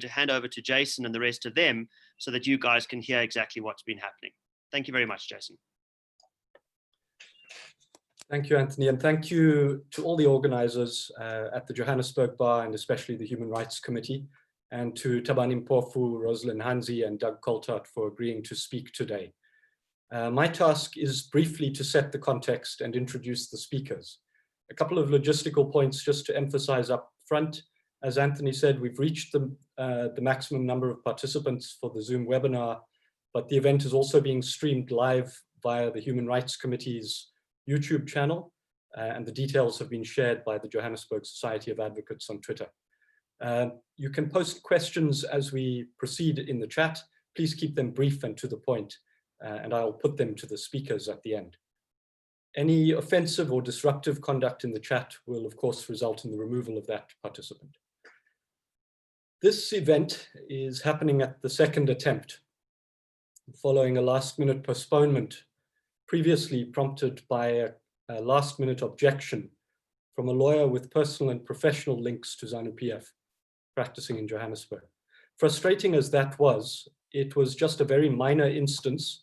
to hand over to Jason and the rest of them so that you guys can hear exactly what's been happening. Thank you very much, Jason. Thank you, Anthony, and thank you to all the organizers at the Johannesburg Bar, and especially the Human Rights Committee, and to Thabani Mpofu, Rosalind Hanzi, and Doug Coltart for agreeing to speak today. My task is briefly to set the context and introduce the speakers. A couple of logistical points just to emphasize up front. As Anthony said, we've reached the maximum number of participants for the Zoom webinar, but the event is also being streamed live via the Human Rights Committee's YouTube channel, and the details have been shared by the Johannesburg Society of Advocates on Twitter. You can post questions as we proceed in the chat. Please keep them brief and to the point, and I'll put them to the speakers at the end. Any offensive or disruptive conduct in the chat will, of course, result in the removal of that participant. This event is happening at the second attempt, following a last-minute postponement previously prompted by a last-minute objection from a lawyer with personal and professional links to ZANU-PF, practicing in Johannesburg. Frustrating as that was, it was just a very minor instance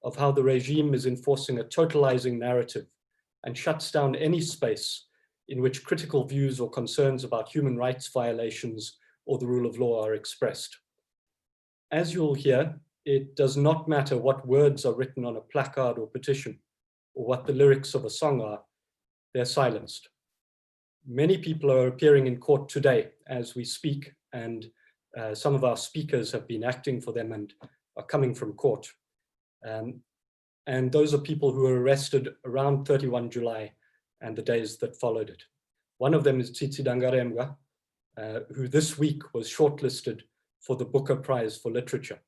of how the regime is enforcing a totalizing narrative and shuts down any space in which critical views or concerns about human rights violations or the rule of law are expressed. As you'll hear, it does not matter what words are written on a placard or petition, or what the lyrics of a song are, they're silenced. Many people are appearing in court today as we speak, and some of our speakers have been acting for them and are coming from court. And those are people who were arrested around 31 July and the days that followed it. One of them is Tsitsi Dangarembga, who this week was shortlisted for the Booker Prize for Literature.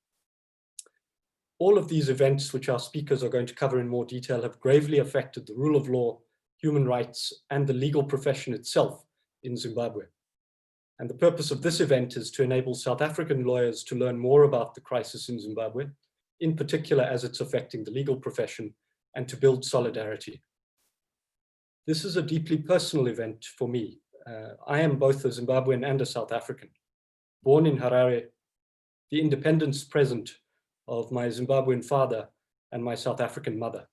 All of these events, which our speakers are going to cover in more detail, have gravely affected the rule of law, human rights, and the legal profession itself in Zimbabwe. And the purpose of this event is to enable South African lawyers to learn more about the crisis in Zimbabwe, in particular as it's affecting the legal profession, and to build solidarity. This is a deeply personal event for me. I am both a Zimbabwean and a South African. Born in Harare, the independence present of my Zimbabwean father and my South African mother.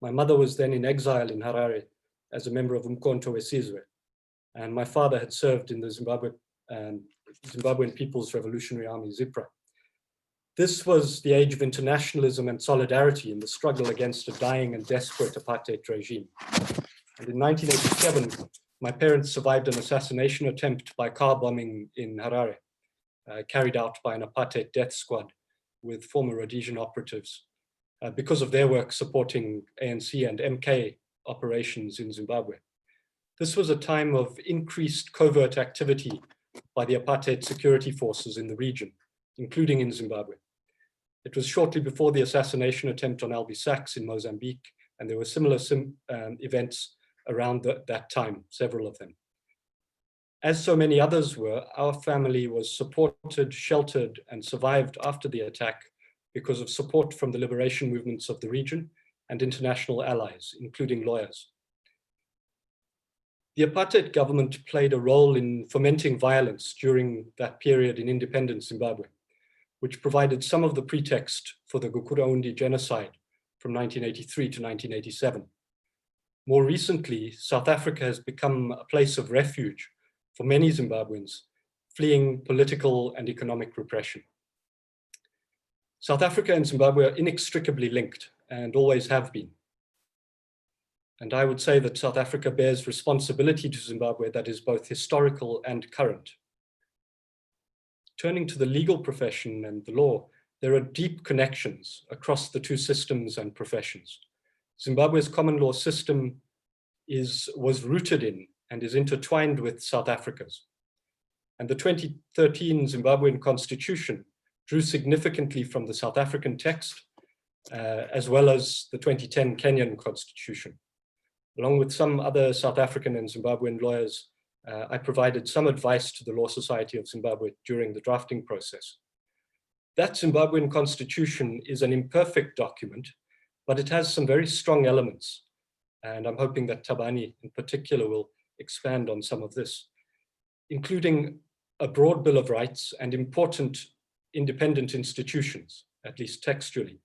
My mother was then in exile in Harare as a member of Umkhonto weSizwe, and my father had served in the Zimbabwean People's Revolutionary Army, ZIPRA. This was the age of internationalism and solidarity in the struggle against a dying and desperate apartheid regime. And in 1987, my parents survived an assassination attempt by car bombing in Harare, carried out by an apartheid death squad with former Rhodesian operatives because of their work supporting ANC and MK operations in Zimbabwe. This was a time of increased covert activity by the apartheid security forces in the region, including in Zimbabwe. It was shortly before the assassination attempt on Albie Sachs in Mozambique, and there were similar events around that time, several of them. As so many others were, our family was supported, sheltered, and survived after the attack because of support from the liberation movements of the region and international allies, including lawyers. The apartheid government played a role in fomenting violence during that period in independent Zimbabwe, which provided some of the pretext for the Gukurahundi genocide from 1983 to 1987. More recently, South Africa has become a place of refuge for many Zimbabweans fleeing political and economic repression. South Africa and Zimbabwe are inextricably linked and always have been. And I would say that South Africa bears responsibility to Zimbabwe that is both historical and current. Turning to the legal profession and the law, there are deep connections across the two systems and professions. Zimbabwe's common law system was rooted in and is intertwined with South Africa's. And the 2013 Zimbabwean constitution drew significantly from the South African text, as well as the 2010 Kenyan constitution. Along with some other South African and Zimbabwean lawyers, I provided some advice to the Law Society of Zimbabwe during the drafting process. That Zimbabwean constitution is an imperfect document, but it has some very strong elements. And I'm hoping that Thabani in particular will expand on some of this, including a broad Bill of Rights and important independent institutions, at least textually.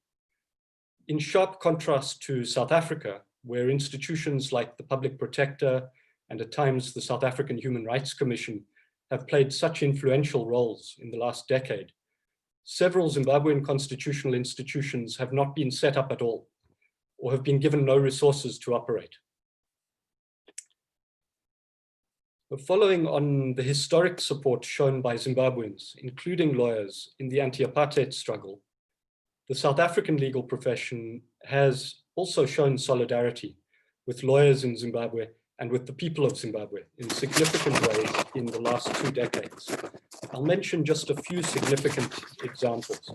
In sharp contrast to South Africa, where institutions like the Public Protector and at times the South African Human Rights Commission have played such influential roles in the last decade, several Zimbabwean constitutional institutions have not been set up at all or have been given no resources to operate. Following on the historic support shown by Zimbabweans, including lawyers, in the anti-apartheid struggle, the South African legal profession has also shown solidarity with lawyers in Zimbabwe and with the people of Zimbabwe in significant ways in the last 2 decades. I'll mention just a few significant examples.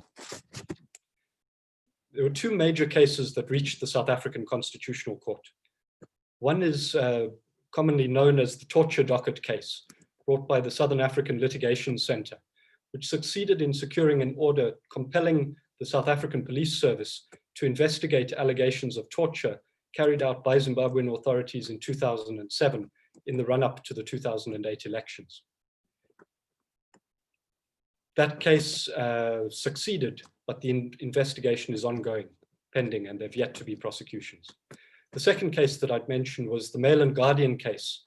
There were 2 major cases that reached the South African Constitutional Court. One is commonly known as the torture docket case, brought by the Southern African Litigation Center, which succeeded in securing an order compelling the South African Police Service to investigate allegations of torture carried out by Zimbabwean authorities in 2007 in the run-up to the 2008 elections. That case succeeded, but the investigation is ongoing, pending, and there have yet to be prosecutions. The second case that I'd mentioned was the Mail and Guardian case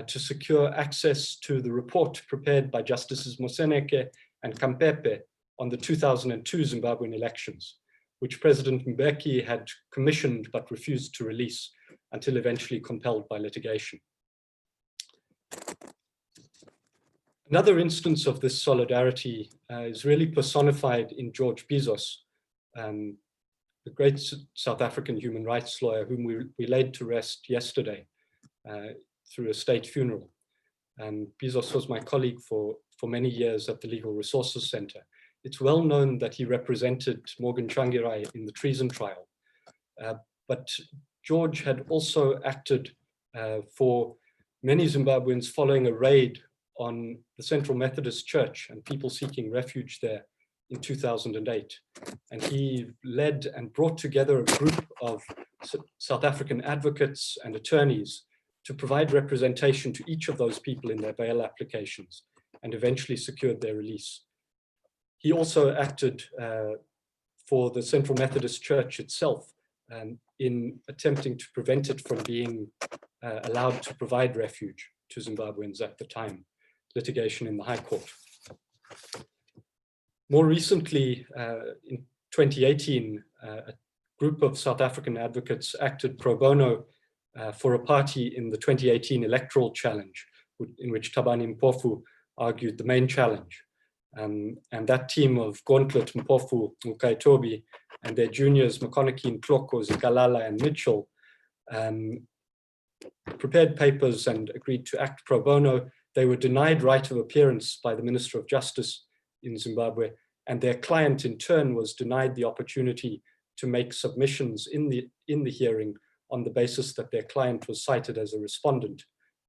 to secure access to the report prepared by Justices Moseneke and Kampepe on the 2002 Zimbabwean elections, which President Mbeki had commissioned but refused to release until eventually compelled by litigation. Another instance of this solidarity is really personified in George Bizos, the great South African human rights lawyer whom we laid to rest yesterday through a state funeral. Bizos was my colleague for many years at the Legal Resources Center. It's well known that he represented Morgan Tsvangirai in the treason trial, but George had also acted for many Zimbabweans following a raid on the Central Methodist Church and people seeking refuge there in 2008. And he led and brought together a group of South African advocates and attorneys to provide representation to each of those people in their bail applications and eventually secured their release. He also acted for the Central Methodist Church itself in attempting to prevent it from being allowed to provide refuge to Zimbabweans at the time, litigation in the High Court. More recently, in 2018, a group of South African advocates acted pro bono for a party in the 2018 electoral challenge, in which Thabani Mpofu argued the main challenge. And that team of Gauntlet, Mpofu, Mukaitobi, and their juniors, McConaughey, Kloko, Zikalala, and Mitchell, prepared papers and agreed to act pro bono. They were denied right of appearance by the Minister of Justice in Zimbabwe, and their client in turn was denied the opportunity to make submissions in the hearing on the basis that their client was cited as a respondent,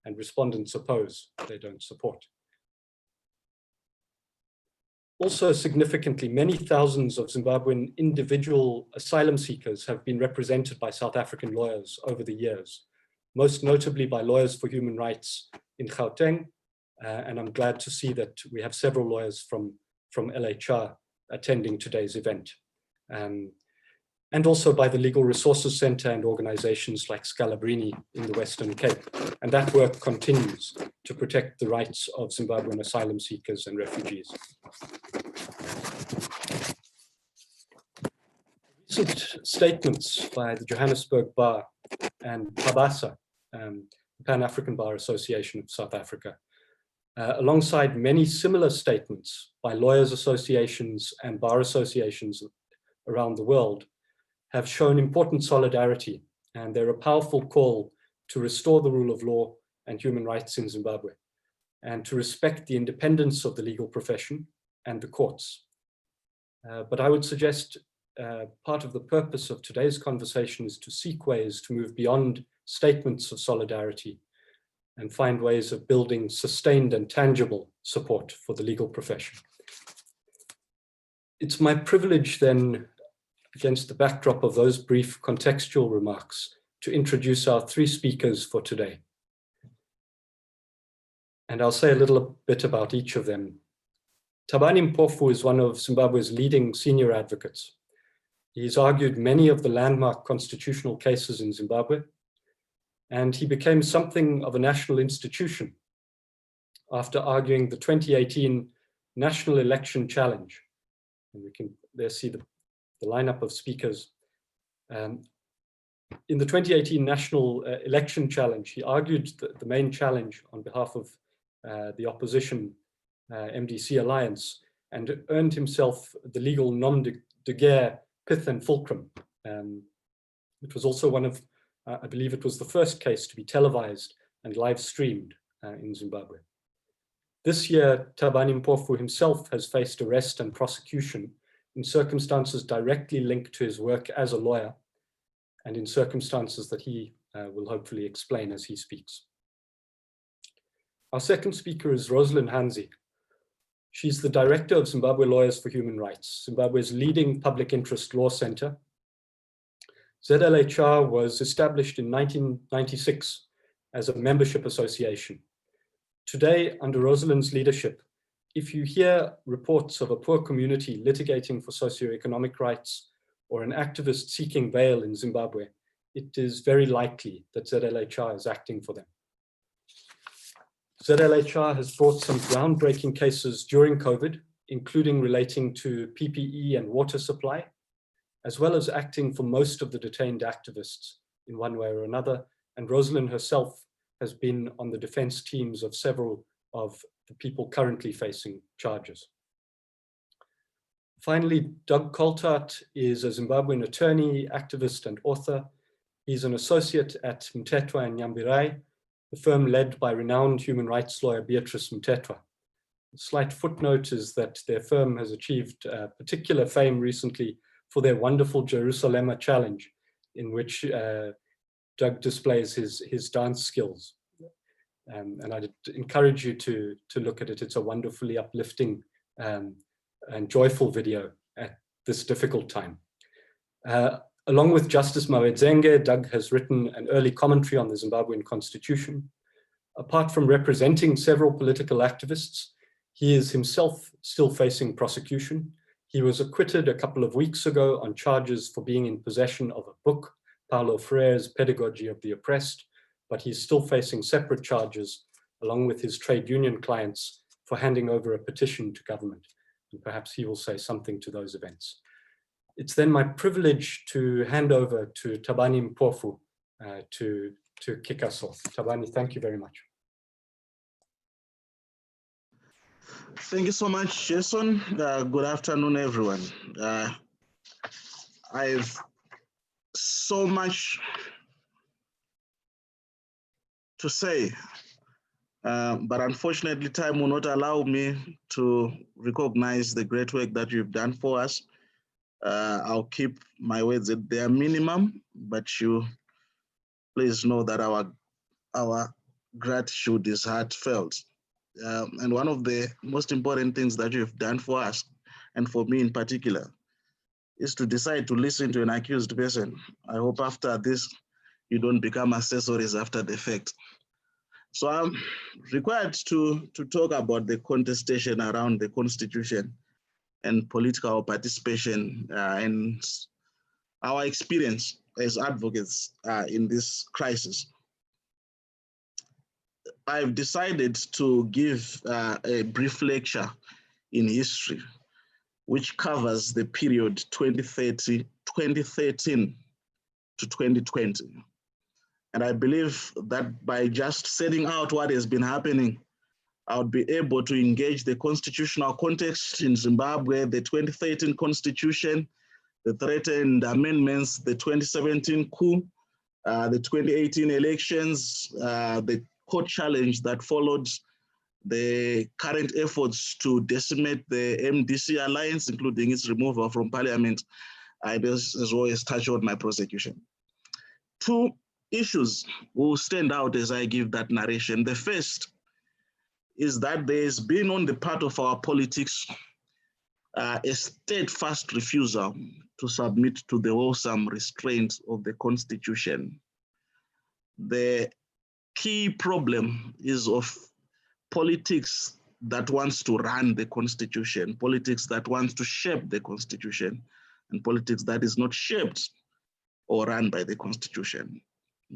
and respondents oppose, they don't support. Also significantly, many thousands of Zimbabwean individual asylum seekers have been represented by South African lawyers over the years, most notably by Lawyers for Human Rights in Gauteng, and I'm glad to see that we have several lawyers from LHR attending today's event. And also by the Legal Resources Center and organizations like Scalabrini in the Western Cape. And that work continues to protect the rights of Zimbabwean asylum seekers and refugees. Recent statements by the Johannesburg Bar and PABASA, the Pan-African Bar Association of South Africa, alongside many similar statements by lawyers associations and bar associations around the world, have shown important solidarity, and they're a powerful call to restore the rule of law and human rights in Zimbabwe, and to respect the independence of the legal profession and the courts. But I would suggest part of the purpose of today's conversation is to seek ways to move beyond statements of solidarity and find ways of building sustained and tangible support for the legal profession. It's my privilege then, against the backdrop of those brief contextual remarks, to introduce our 3 speakers for today. and I'll say a little bit about each of them. Thabani Mpofu is one of Zimbabwe's leading senior advocates. He's argued many of the landmark constitutional cases in Zimbabwe, and he became something of a national institution after arguing the 2018 National Election Challenge. And we can there see the lineup of speakers. In the 2018 National Election Challenge, he argued the main challenge on behalf of the opposition MDC alliance, and earned himself the legal nom de guerre Pith and Fulcrum. It was also one of, I believe it was the first case to be televised and live streamed in Zimbabwe. This year, Thabani Mpofu himself has faced arrest and prosecution in circumstances directly linked to his work as a lawyer, and in circumstances that he will hopefully explain as he speaks. Our second speaker is Rosalind Hanzi. She's the director of Zimbabwe Lawyers for Human Rights, Zimbabwe's leading public interest law center. ZLHR was established in 1996 as a membership association. Today, under Rosalind's leadership, if you hear reports of a poor community litigating for socioeconomic rights or an activist seeking bail in Zimbabwe, it is very likely that ZLHR is acting for them. ZLHR has brought some groundbreaking cases during COVID, including relating to PPE and water supply, as well as acting for most of the detained activists in one way or another. And Rosalind herself has been on the defense teams of several of the people currently facing charges. Finally, Doug Coltart is a Zimbabwean attorney, activist, and author. He's an associate at Mtetwa and Nyambirai, the firm led by renowned human rights lawyer Beatrice Mtetwa. A slight footnote is that their firm has achieved particular fame recently for their wonderful Jerusalem challenge, in which Doug displays his dance skills. And I'd encourage you to look at it. It's a wonderfully uplifting and joyful video at this difficult time. Along with Justice Mawedzenge, Doug has written an early commentary on the Zimbabwean constitution. Apart from representing several political activists, he is himself still facing prosecution. He was acquitted a couple of weeks ago on charges for being in possession of a book, Paulo Freire's Pedagogy of the Oppressed, but he's still facing separate charges along with his trade union clients for handing over a petition to government. And perhaps he will say something to those events. It's then my privilege to hand over to Thabani Mpofu to kick us off. Thabani, thank you very much. Thank you so much, Jason. Good afternoon, everyone. I've so much to say, but unfortunately, time will not allow me to recognize the great work that you've done for us. I'll keep my words at their minimum, but you please know that our gratitude is heartfelt. And one of the most important things that you've done for us, and for me in particular, is to decide to listen to an accused person. I hope after this, you don't become accessories after the fact. So I'm required to talk about the contestation around the Constitution and political participation and our experience as advocates in this crisis. I've decided to give a brief lecture in history, which covers the period 2013 to 2020. And I believe that by just setting out what has been happening, I would be able to engage the constitutional context in Zimbabwe, the 2013 constitution, the threatened amendments, the 2017 coup, the 2018 elections, the court challenge that followed, the current efforts to decimate the MDC alliance, including its removal from parliament. I as always touch on my prosecution. Two issues will stand out as I give that narration. The first is that there's been on the part of our politics a steadfast refusal to submit to the wholesome restraints of the Constitution. The key problem is of politics that wants to run the constitution, politics that wants to shape the constitution, and politics that is not shaped or run by the constitution.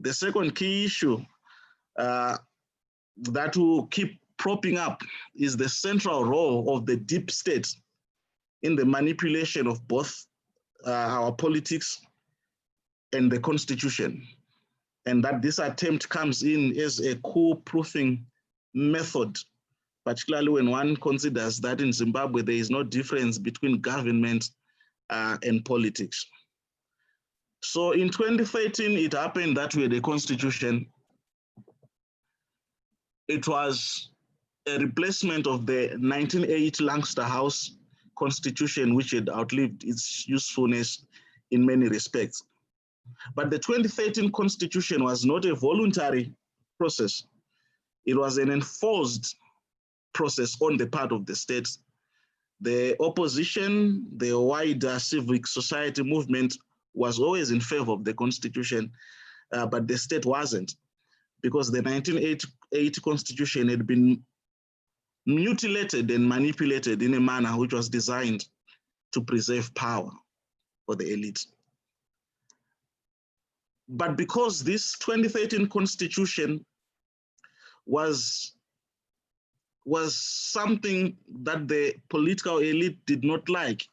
The second key issue that will keep propping up is the central role of the deep state in the manipulation of both our politics and the constitution, and that this attempt comes in as a coup-proofing method, particularly when one considers that in Zimbabwe there is no difference between government and politics. So in 2013, it happened that we had a constitution. It was a replacement of the 1980 Lancaster House constitution, which had outlived its usefulness in many respects. But the 2013 constitution was not a voluntary process. It was an enforced process on the part of the states. The opposition, the wider civic society movement was always in favor of the constitution, but the state wasn't, because the 1980 constitution had been mutilated and manipulated in a manner which was designed to preserve power for the elite. But because this 2013 constitution was something that the political elite did not like,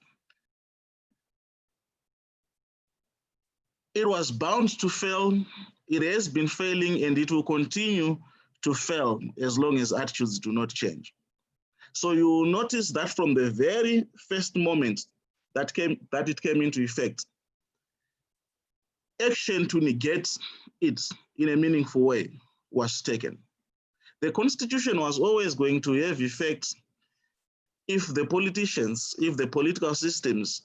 it was bound to fail. It has been failing, and it will continue to fail as long as attitudes do not change. So you will notice that from the very first moment that it came into effect, action to negate it in a meaningful way was taken. The constitution was always going to have effect if the politicians, if the political systems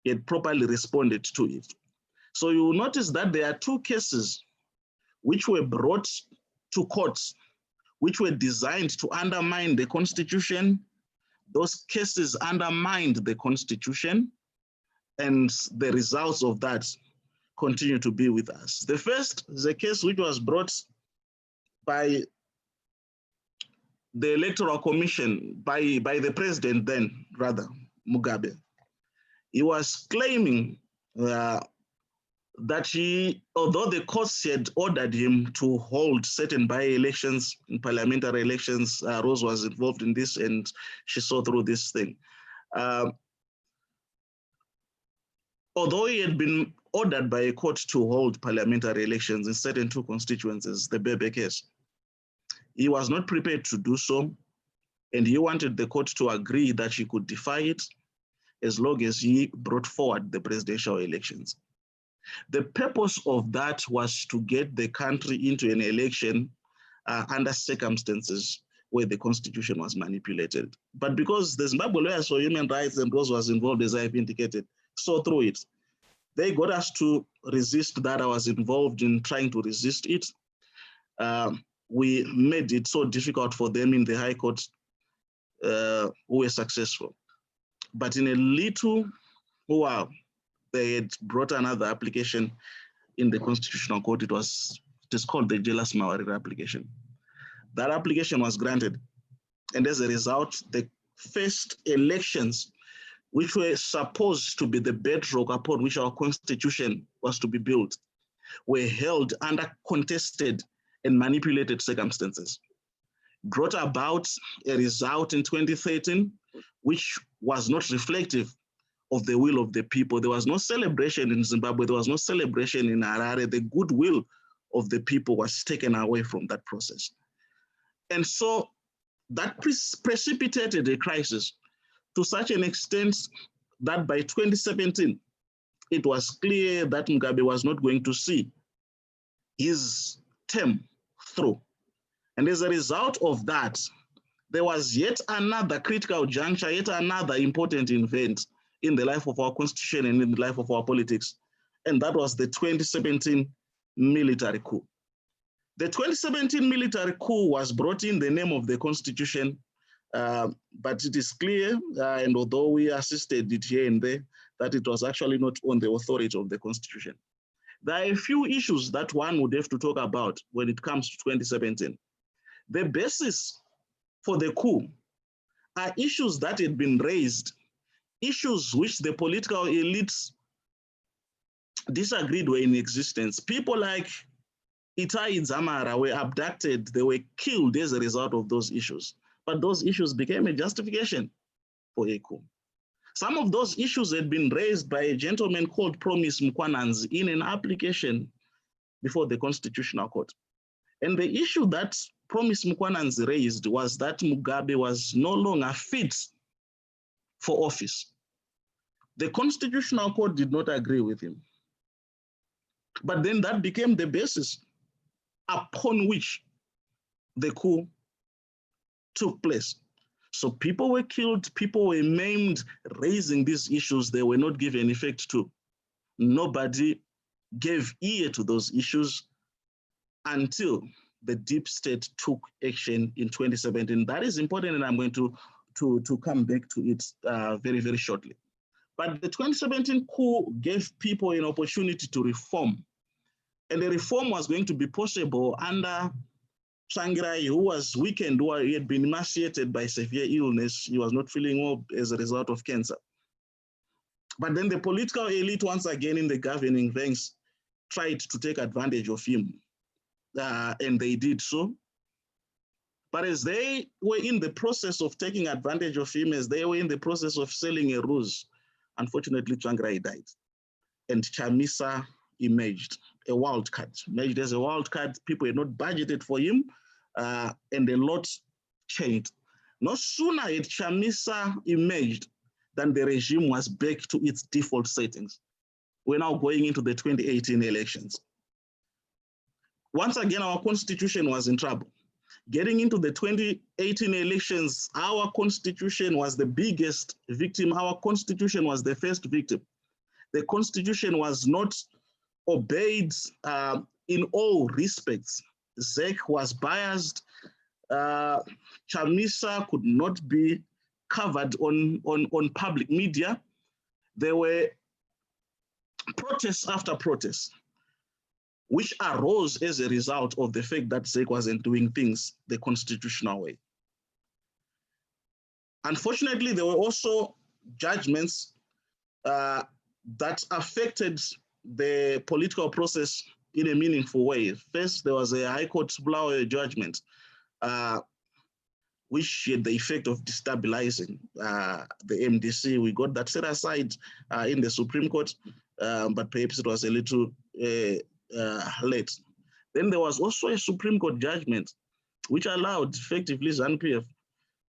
had properly responded to it. So you will notice that there are two cases which were brought to courts, which were designed to undermine the constitution. Those cases undermined the constitution, and the results of that continue to be with us. The first is a case which was brought by the Electoral Commission, by the president then, rather, Mugabe. He was claiming that although the courts had ordered him to hold certain by-elections, in parliamentary elections, Rose was involved in this and she saw through this thing. Although he had been ordered by a court to hold parliamentary elections in certain two constituencies, the Bebe case, he was not prepared to do so, and he wanted the court to agree that he could defy it as long as he brought forward the presidential elections. The purpose of that was to get the country into an election under circumstances where the constitution was manipulated. But because the Zimbabwe Lawyers for Human Rights and Rose was involved, as I've indicated, saw through it, they got us to resist that. I was involved in trying to resist it. We made it so difficult for them in the High Court, who were successful. But in a little while, they had brought another application in the Constitutional Court. It is called the Jealous Mawarira application. That application was granted. And as a result, the first elections, which were supposed to be the bedrock upon which our constitution was to be built, were held under contested and manipulated circumstances, brought about a result in 2013, which was not reflective of the will of the people. There was no celebration in Zimbabwe. There was no celebration in Harare. The goodwill of the people was taken away from that process. And so that precipitated a crisis to such an extent that by 2017, it was clear that Mugabe was not going to see his term through. And as a result of that, there was yet another critical juncture, yet another important event in the life of our constitution and in the life of our politics. And that was the 2017 military coup. The 2017 military coup was brought in the name of the constitution, but it is clear, and although we assisted it here and there, that it was actually not on the authority of the constitution. There are a few issues that one would have to talk about when it comes to 2017. The basis for the coup are issues that had been raised, issues which the political elites disagreed were in existence. People like Itai Dzamara were abducted, they were killed as a result of those issues. But those issues became a justification for a coup. Some of those issues had been raised by a gentleman called Promise Mkwananzi in an application before the Constitutional Court. And the issue that Promise Mkwananzi raised was that Mugabe was no longer fit for office. The Constitutional Court did not agree with him. But then that became the basis upon which the coup took place. So people were killed, people were maimed, raising these issues they were not given effect to. Nobody gave ear to those issues until the deep state took action in 2017. That is important, and I'm going to come back to it very, very shortly. But the 2017 coup gave people an opportunity to reform. And the reform was going to be possible under Tsvangirai, who was weakened, who had been emaciated by severe illness. He was not feeling well as a result of cancer. But then the political elite, once again in the governing ranks, tried to take advantage of him. And they did so. But as they were in the process of taking advantage of him, as they were in the process of selling a ruse, unfortunately, Tsvangirai died. And Chamisa emerged, a wild card. Emerged as a wild card. People had not budgeted for him, and a lot changed. No sooner had Chamisa emerged than the regime was back to its default settings. We're now going into the 2018 elections. Once again, our constitution was in trouble. Getting into the 2018 elections, our constitution was the biggest victim. Our constitution was the first victim. The constitution was not obeyed in all respects. ZEC was biased. Chamisa could not be covered on public media. There were protests after protests, which arose as a result of the fact that ZEC wasn't doing things the constitutional way. Unfortunately, there were also judgments that affected the political process in a meaningful way. First, there was a High Court Bulawayo judgment, which had the effect of destabilizing the MDC. We got that set aside in the Supreme Court, but perhaps it was a little late. Then there was also a Supreme Court judgment which allowed effectively ZANU-PF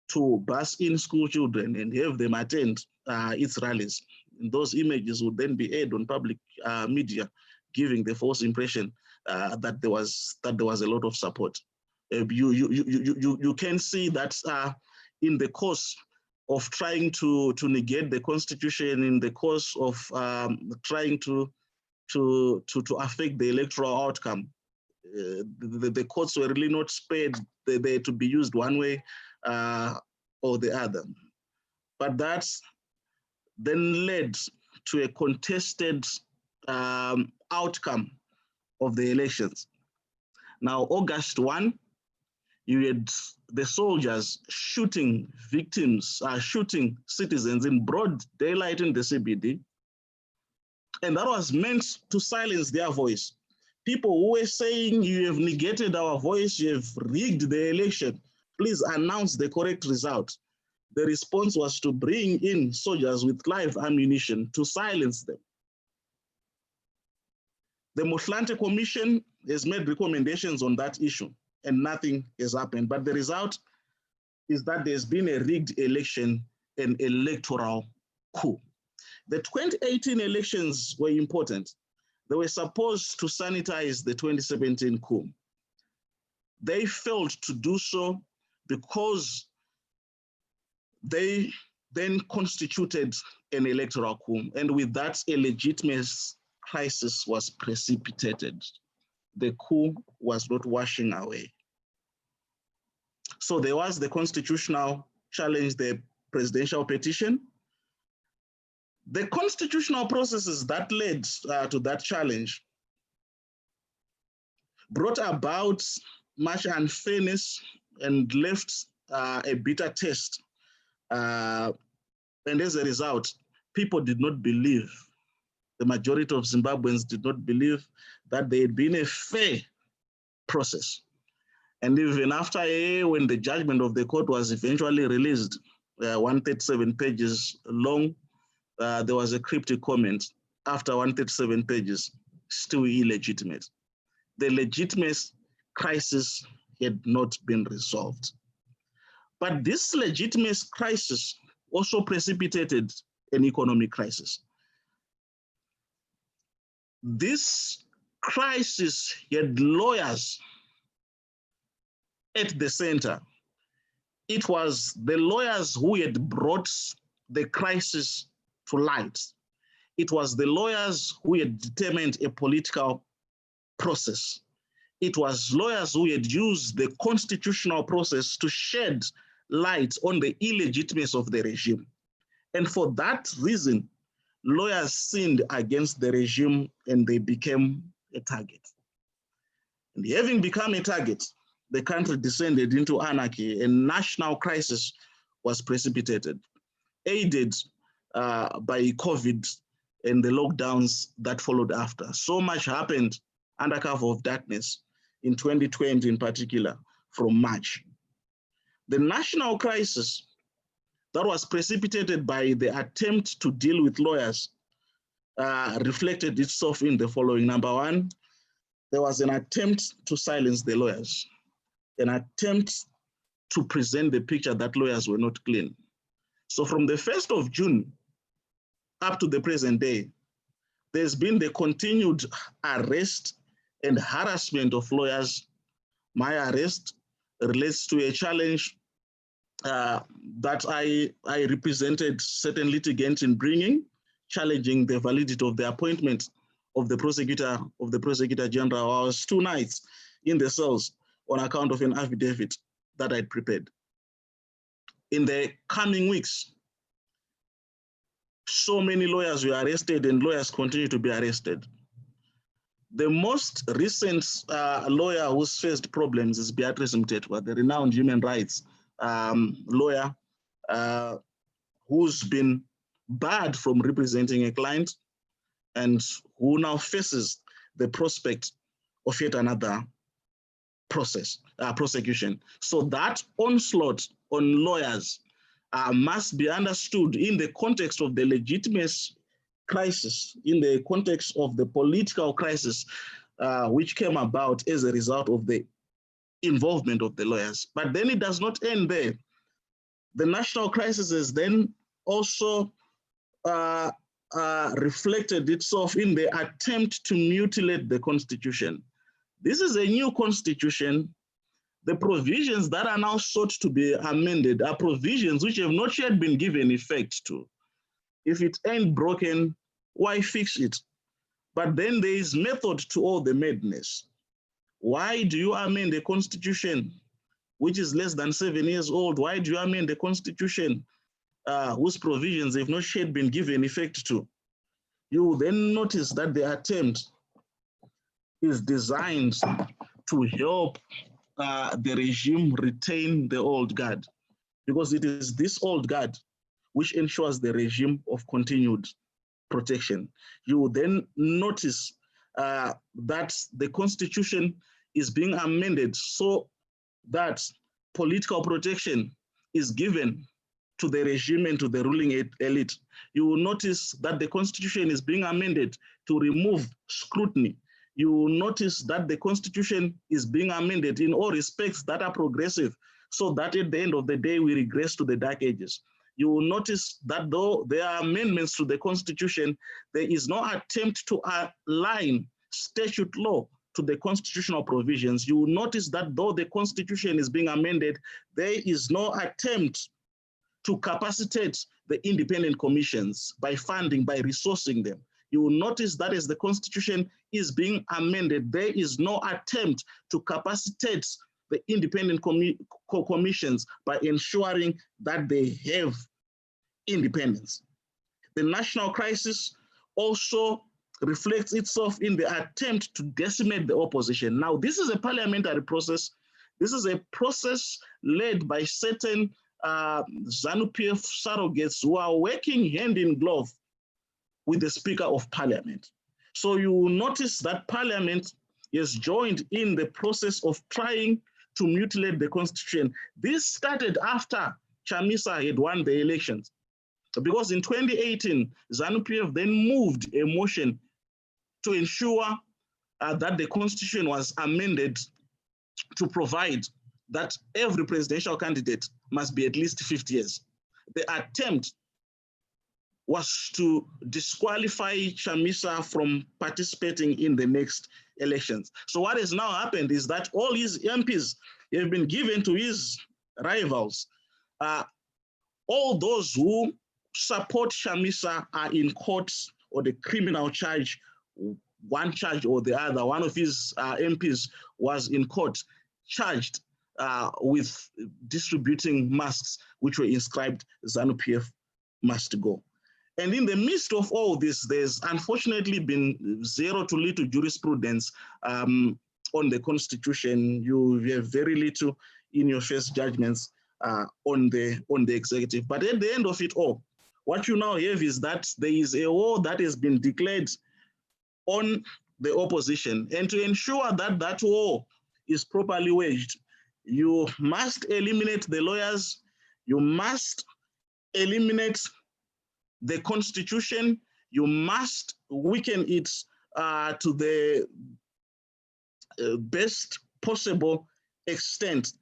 to bus in school children and have them attend its rallies. And those images would then be aired on public media, giving the false impression that there was a lot of support. You can see that in the course of trying to negate the constitution, in the course of trying to affect the electoral outcome, the courts were really not spared. They to be used one way or the other. But that then led to a contested outcome of the elections. Now, August 1, you had the soldiers shooting victims, shooting citizens in broad daylight in the CBD. And that was meant to silence their voice. People who were saying, you have negated our voice, you have rigged the election, please announce the correct result. The response was to bring in soldiers with live ammunition to silence them. The Motlanthe Commission has made recommendations on that issue and nothing has happened. But the result is that there's been a rigged election, an electoral coup. The 2018 elections were important. They were supposed to sanitize the 2017 coup. They failed to do so because they then constituted an electoral coup. And with that, a legitimate crisis was precipitated. The coup was not washing away. So there was the constitutional challenge, the presidential petition. The constitutional processes that led to that challenge brought about much unfairness and left a bitter taste. And as a result, people did not believe, the majority of Zimbabweans did not believe that there had been a fair process. And even after a year, when the judgment of the court was eventually released, 137 pages long, there was a cryptic comment after 137 pages, still illegitimate. The legitimate crisis had not been resolved. But this legitimate crisis also precipitated an economic crisis. This crisis had lawyers at the center. It was the lawyers who had brought the crisis to light. It was the lawyers who had determined a political process. It was lawyers who had used the constitutional process to shed light on the illegitimacy of the regime. And for that reason, lawyers sinned against the regime and they became a target. And having become a target, the country descended into anarchy and national crisis was precipitated, aided by COVID and the lockdowns that followed after. So much happened under cover of darkness in 2020 in particular, from March. The national crisis that was precipitated by the attempt to deal with lawyers reflected itself in the following. Number one, there was an attempt to silence the lawyers, an attempt to present the picture that lawyers were not clean. So from the 1st of June up to the present day, there's been the continued arrest and harassment of lawyers. My arrest relates to a challenge that I represented certain litigants in bringing, challenging the validity of the appointment of the prosecutor general. I was 2 nights in the cells on account of an affidavit that I'd prepared. In the coming weeks, so many lawyers were arrested and lawyers continue to be arrested. The most recent lawyer who's faced problems is Beatrice Mtetwa, the renowned human rights lawyer who's been barred from representing a client and who now faces the prospect of yet another prosecution. So that onslaught on lawyers must be understood in the context of the legitimacy crisis, in the context of the political crisis, which came about as a result of the involvement of the lawyers. But then it does not end there. The national crisis is then also reflected itself in the attempt to mutilate the constitution. This is a new constitution. The provisions that are now sought to be amended are provisions which have not yet been given effect to. If it ain't broken, why fix it? But then there is method to all the madness. Why do you amend a constitution which is less than 7 years old? Why do you amend a constitution whose provisions have not yet been given effect to? You will then notice that the attempt is designed to help the regime retain the old guard, because it is this old guard which ensures the regime of continued protection. You will then notice that the constitution is being amended so that political protection is given to the regime and to the ruling elite. You will notice that the constitution is being amended to remove scrutiny. You will notice that the constitution is being amended in all respects that are progressive, so that at the end of the day, we regress to the dark ages. You will notice that though there are amendments to the constitution, there is no attempt to align statute law to the constitutional provisions. You will notice that though the constitution is being amended, there is no attempt to capacitate the independent commissions by funding, by resourcing them. You will notice that as the constitution is being amended, there is no attempt to capacitate the independent commissions by ensuring that they have independence. The national crisis also reflects itself in the attempt to decimate the opposition. Now, this is a parliamentary process. This is a process led by certain ZANU-PF surrogates who are working hand in glove with the Speaker of Parliament. So you will notice that Parliament is joined in the process of trying to mutilate the Constitution. This started after Chamisa had won the elections, because in 2018, ZANU-PF then moved a motion to ensure that the Constitution was amended to provide that every presidential candidate must be at least 50 years. The attempt was to disqualify Chamisa from participating in the next elections. So what has now happened is that all his MPs have been given to his rivals. All those who support Chamisa are in court or the criminal charge, one charge or the other. One of his MPs was in court charged with distributing masks which were inscribed ZANU-PF must go. And in the midst of all this, there's unfortunately been zero to little jurisprudence on the Constitution. You have very little in your first judgments on the executive. But at the end of it all, what you now have is that there is a war that has been declared on the opposition. And to ensure that that war is properly waged, you must eliminate the lawyers, you must eliminate the Constitution, you must weaken it to the best possible extent.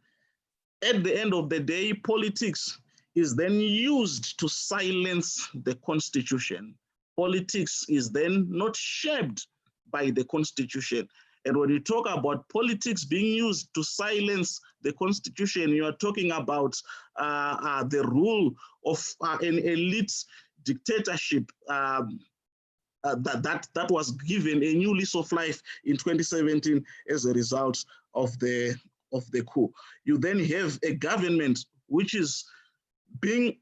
At the end of the day, politics is then used to silence the Constitution. Politics is then not shaped by the Constitution. And when you talk about politics being used to silence the Constitution, you are talking about the rule of an elite dictatorship that was given a new lease of life in 2017 as a result of the coup. You then have a government which is trying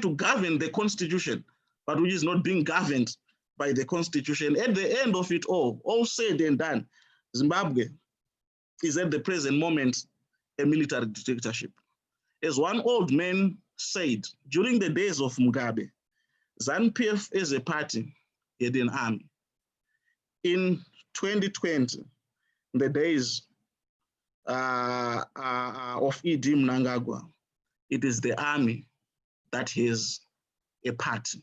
to govern the Constitution, but which is not being governed by the Constitution. At the end of it all said and done, Zimbabwe is at the present moment a military dictatorship. As one old man said, during the days of Mugabe, ZANU-PF as a party had an army. In 2020, the days of Idi Mnangagwa, it is the army that has a party.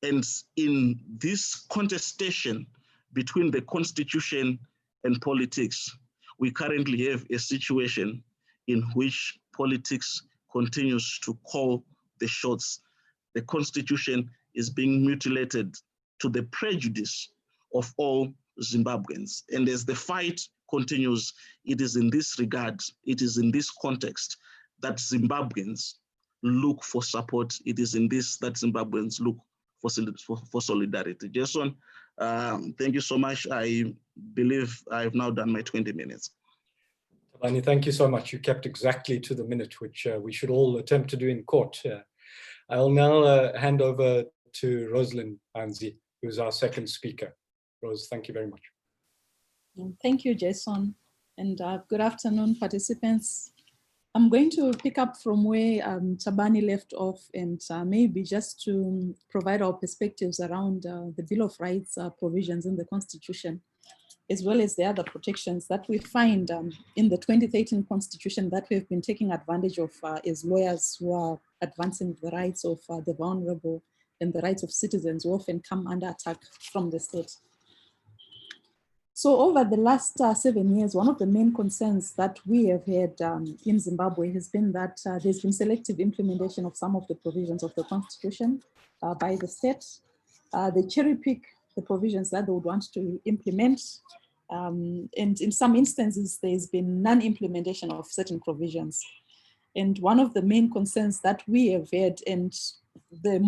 And in this contestation between the Constitution and politics, we currently have a situation in which politics continues to call the shots. The Constitution is being mutilated to the prejudice of all Zimbabweans. And as the fight continues, it is in this regard, it is in this context that Zimbabweans look for support. It is in this that Zimbabweans look for solidarity. Jason, thank you so much. I believe I've now done my 20 minutes. Thabani, thank you so much. You kept exactly to the minute, which we should all attempt to do in court. I'll now hand over to Rosalind Hanzi, who's our second speaker. Rose, thank you very much. Thank you, Jason, and good afternoon, participants. I'm going to pick up from where Thabani left off, and maybe just to provide our perspectives around the Bill of Rights provisions in the Constitution, as well as the other protections that we find in the 2013 Constitution that we've been taking advantage of as lawyers who are advancing the rights of the vulnerable and the rights of citizens who often come under attack from the state. So over the last 7 years, one of the main concerns that we have had in Zimbabwe has been that there's been selective implementation of some of the provisions of the Constitution by the state. They cherry pick the provisions that they would want to implement. And in some instances, there's been non-implementation of certain provisions. And one of the main concerns that we have had, and the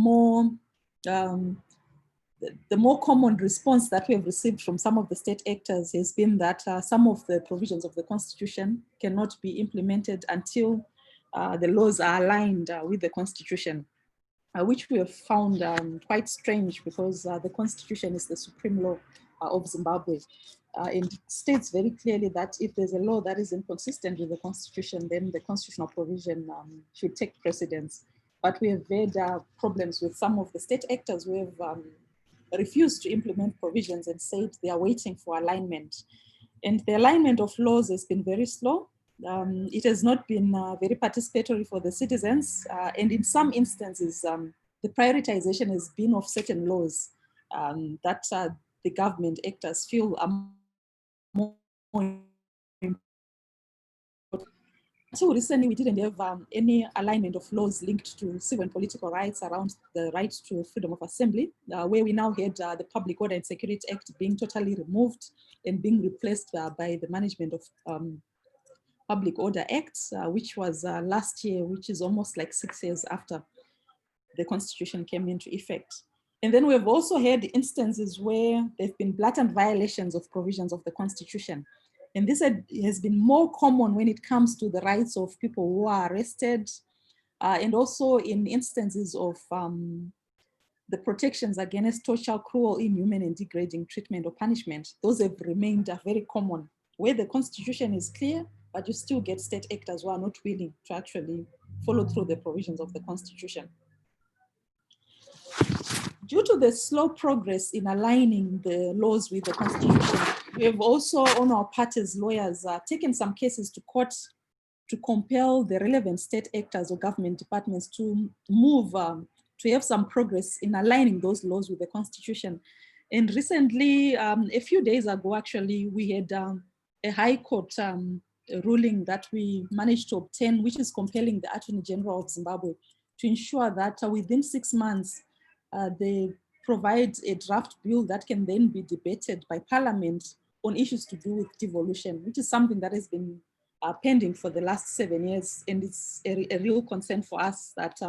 more common response that we have received from some of the state actors has been that some of the provisions of the Constitution cannot be implemented until the laws are aligned with the Constitution, which we have found quite strange, because the Constitution is the supreme law of Zimbabwe. And it states very clearly that if there's a law that is inconsistent with the constitution, then the constitutional provision should take precedence. But we have had problems with some of the state actors who have refused to implement provisions and said they are waiting for alignment. And the alignment of laws has been very slow. It has not been very participatory for the citizens. And in some instances, the prioritization has been of certain laws that the government actors feel are more important. So recently, we didn't have any alignment of laws linked to civil and political rights around the right to freedom of assembly, where we now had the Public Order and Security Act being totally removed and being replaced by the Management of Public Order Act, which was last year, which is almost like 6 years after the Constitution came into effect. And then we've also had instances where there've been blatant violations of provisions of the Constitution. And this has been more common when it comes to the rights of people who are arrested, and also in instances of the protections against torture, cruel, inhuman, and degrading treatment or punishment. Those have remained very common, where the Constitution is clear, but you still get state actors who are not willing to actually follow through the provisions of the Constitution. Due to the slow progress in aligning the laws with the Constitution, we have also, on our part as lawyers, taken some cases to court to compel the relevant state actors or government departments to move, to have some progress in aligning those laws with the Constitution. And recently, a few days ago, actually, we had a High Court ruling that we managed to obtain, which is compelling the Attorney General of Zimbabwe to ensure that within 6 months, they provide a draft bill that can then be debated by Parliament on issues to do with devolution, which is something that has been pending for the last 7 years. And it's a real concern for us that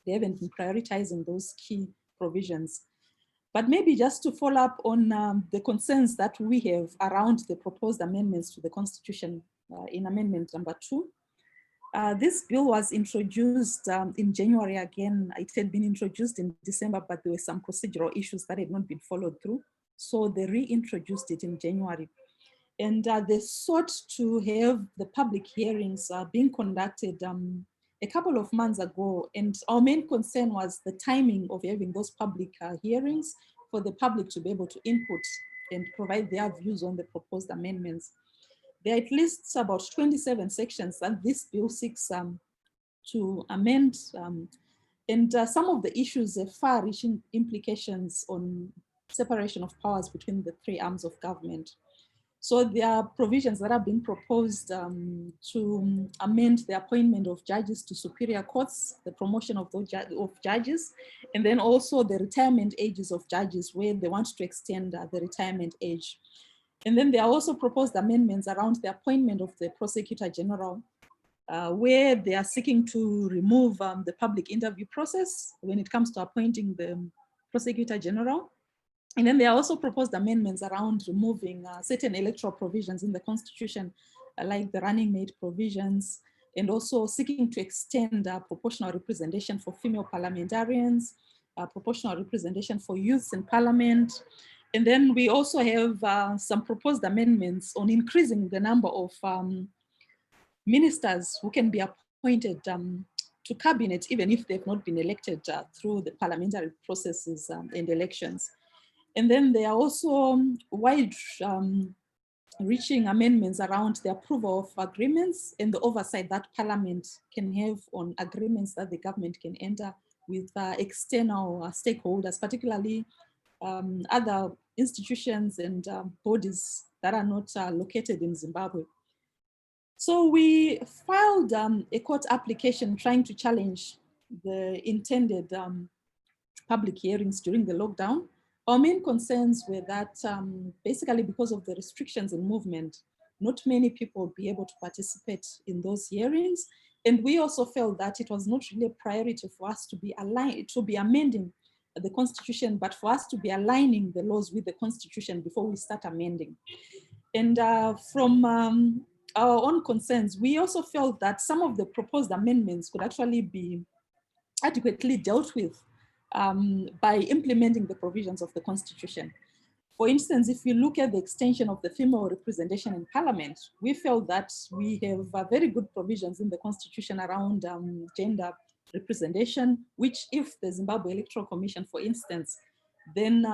they haven't been prioritizing those key provisions. But maybe just to follow up on the concerns that we have around the proposed amendments to the Constitution in Amendment number 2. This bill was introduced in January again. It had been introduced in December, but there were some procedural issues that had not been followed through. So they reintroduced it in January. And they sought to have the public hearings being conducted a couple of months ago. And our main concern was the timing of having those public hearings for the public to be able to input and provide their views on the proposed amendments. There are at least about 27 sections that this bill seeks to amend. And some of the issues have far-reaching implications on separation of powers between the 3 arms of government. So there are provisions that have been proposed to amend the appointment of judges to superior courts, the promotion of those judges, and then also the retirement ages of judges, where they want to extend the retirement age. And then there are also proposed amendments around the appointment of the Prosecutor General, where they are seeking to remove the public interview process when it comes to appointing the Prosecutor General. And then there are also proposed amendments around removing certain electoral provisions in the Constitution, like the running mate provisions, and also seeking to extend proportional representation for female parliamentarians, proportional representation for youths in parliament. And then we also have some proposed amendments on increasing the number of ministers who can be appointed to cabinet, even if they've not been elected through the parliamentary processes and elections. And then there are also wide-reaching amendments around the approval of agreements and the oversight that Parliament can have on agreements that the government can enter with external stakeholders, particularly other institutions and bodies that are not located in Zimbabwe. So we filed a court application trying to challenge the intended public hearings during the lockdown. Our main concerns were that basically because of the restrictions in movement, not many people would be able to participate in those hearings. And we also felt that it was not really a priority for us to be amending the Constitution, but for us to be aligning the laws with the Constitution before we start amending. And from our own concerns, we also felt that some of the proposed amendments could actually be adequately dealt with by implementing the provisions of the Constitution. For instance, if you look at the extension of the female representation in parliament, we felt that we have very good provisions in the constitution around gender representation, which if the Zimbabwe Electoral Commission, for instance, then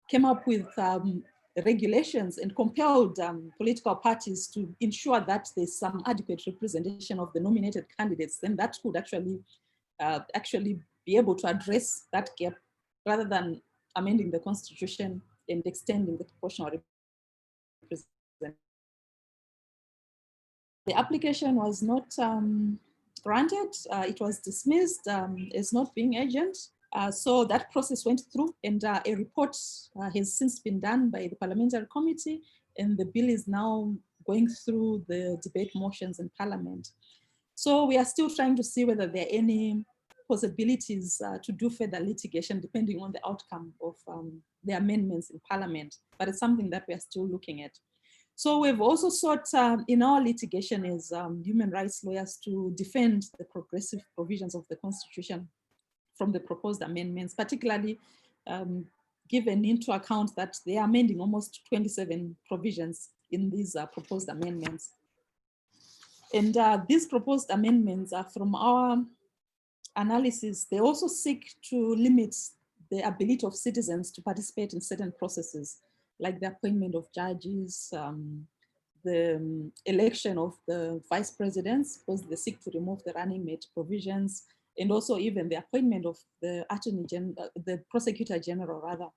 came up with regulations and compelled political parties to ensure that there's some adequate representation of the nominated candidates, then that could actually be able to address that gap rather than amending the constitution and extending the proportional representation. The application was not granted, it was dismissed as not being urgent. So that process went through, and a report has since been done by the parliamentary committee, and the bill is now going through the debate motions in parliament. So we are still trying to see whether there are any possibilities to do further litigation depending on the outcome of the amendments in parliament, but it's something that we are still looking at. So we've also sought in our litigation as human rights lawyers to defend the progressive provisions of the constitution from the proposed amendments, particularly given into account that they are amending almost 27 provisions in these proposed amendments. And these proposed amendments are from our analysis, they also seek to limit the ability of citizens to participate in certain processes, like the appointment of judges, the election of the vice presidents, because they seek to remove the running mate provisions, and also even the appointment of the Attorney General, the Prosecutor General rather,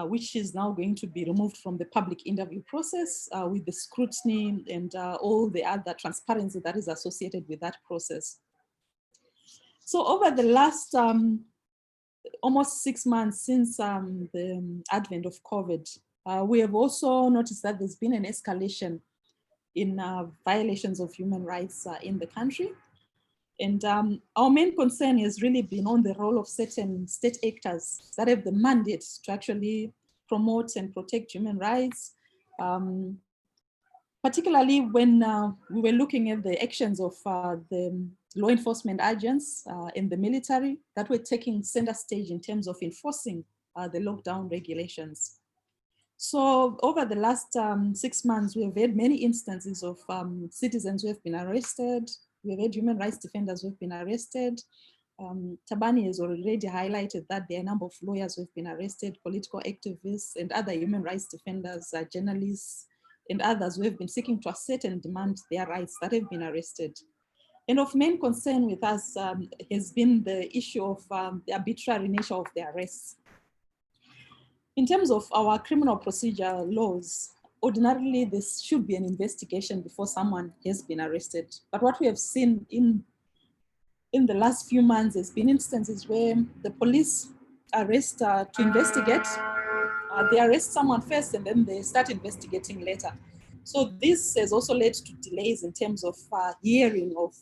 which is now going to be removed from the public interview process with the scrutiny and all the other transparency that is associated with that process. So over the last almost 6 months since the advent of COVID, we have also noticed that there's been an escalation in violations of human rights in the country. And our main concern has really been on the role of certain state actors that have the mandate to actually promote and protect human rights, particularly when we were looking at the actions of the law enforcement agents in the military that were taking center stage in terms of enforcing the lockdown regulations. So over the last 6 months, we have had many instances of citizens who have been arrested. We've had human rights defenders who have been arrested. Thabani has already highlighted that there are a number of lawyers who have been arrested, political activists and other human rights defenders, journalists, and others who have been seeking to assert and demand their rights that have been arrested. And of main concern with us has been the issue of the arbitrary nature of the arrests. In terms of our criminal procedure laws, ordinarily this should be an investigation before someone has been arrested. But what we have seen in the last few months has been instances where the police arrest to investigate. They arrest someone first and then they start investigating later. So this has also led to delays in terms of hearing of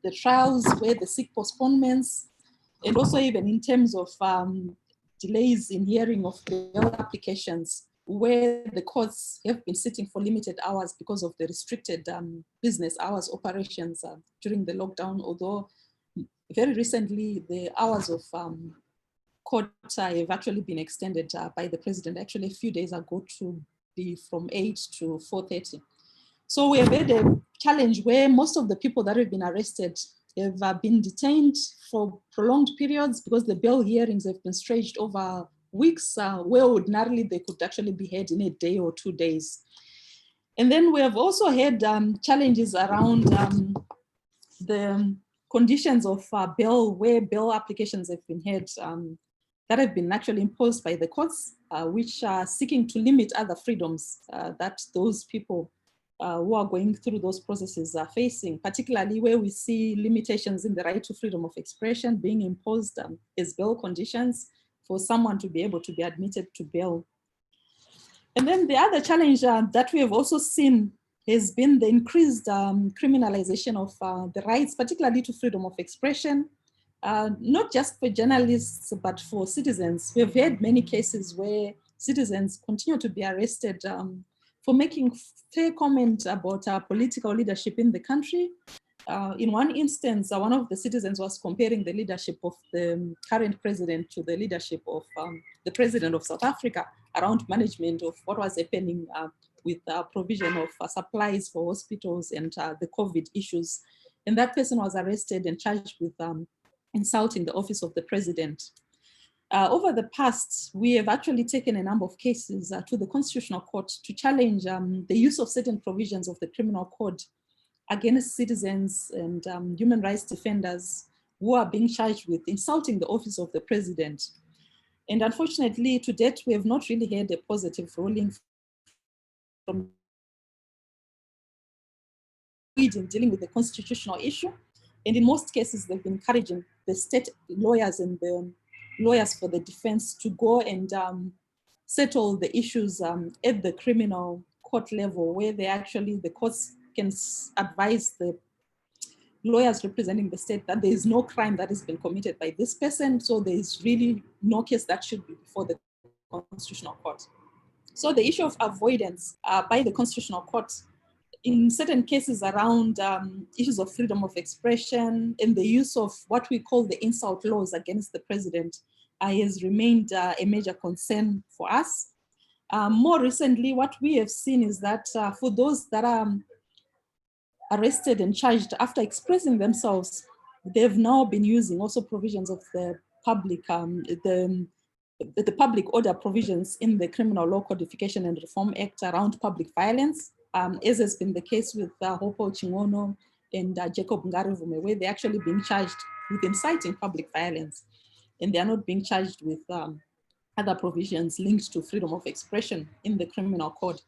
the trials where they seek postponements, and also even in terms of delays in hearing of bail applications where the courts have been sitting for limited hours because of the restricted business hours operations during the lockdown, although very recently the hours of court have actually been extended by the president actually a few days ago to be from 8 to 4:30. So we have had a challenge where most of the people that have been arrested have been detained for prolonged periods because the bail hearings have been stretched over weeks, where ordinarily they could actually be heard in a day or 2 days. And then we have also had challenges around the conditions of bail, where bail applications have been heard that have been actually imposed by the courts, which are seeking to limit other freedoms that those people who are going through those processes are facing, particularly where we see limitations in the right to freedom of expression being imposed as bail conditions for someone to be able to be admitted to bail. And then the other challenge that we have also seen has been the increased criminalization of the rights, particularly to freedom of expression, not just for journalists, but for citizens. We've had many cases where citizens continue to be arrested for making fair comment about political leadership in the country, In one instance, one of the citizens was comparing the leadership of the current president to the leadership of the president of South Africa around management of what was happening with provision of supplies for hospitals and the COVID issues. And that person was arrested and charged with insulting the office of the president. Over the past, we have actually taken a number of cases to the Constitutional Court to challenge the use of certain provisions of the Criminal Code against citizens and human rights defenders who are being charged with insulting the office of the president. And unfortunately, to date, we have not really had a positive ruling from in dealing with the constitutional issue. And in most cases, they've been encouraging the state lawyers and the lawyers for the defense to go and settle the issues at the criminal court level, where they actually, the courts can advise the lawyers representing the state that there is no crime that has been committed by this person, so there is really no case that should be before the Constitutional Court. So the issue of avoidance by the Constitutional Court in certain cases around issues of freedom of expression and the use of what we call the insult laws against the president has remained a major concern for us. More recently, what we have seen is that for those that are arrested and charged after expressing themselves, they've now been using also provisions of the public, the public order provisions in the Criminal Law Codification and Reform Act around public violence, as has been the case with Hopo Chingono and Jacob Ngarevume, where they're actually being charged with inciting public violence, and they are not being charged with other provisions linked to freedom of expression in the Criminal Code.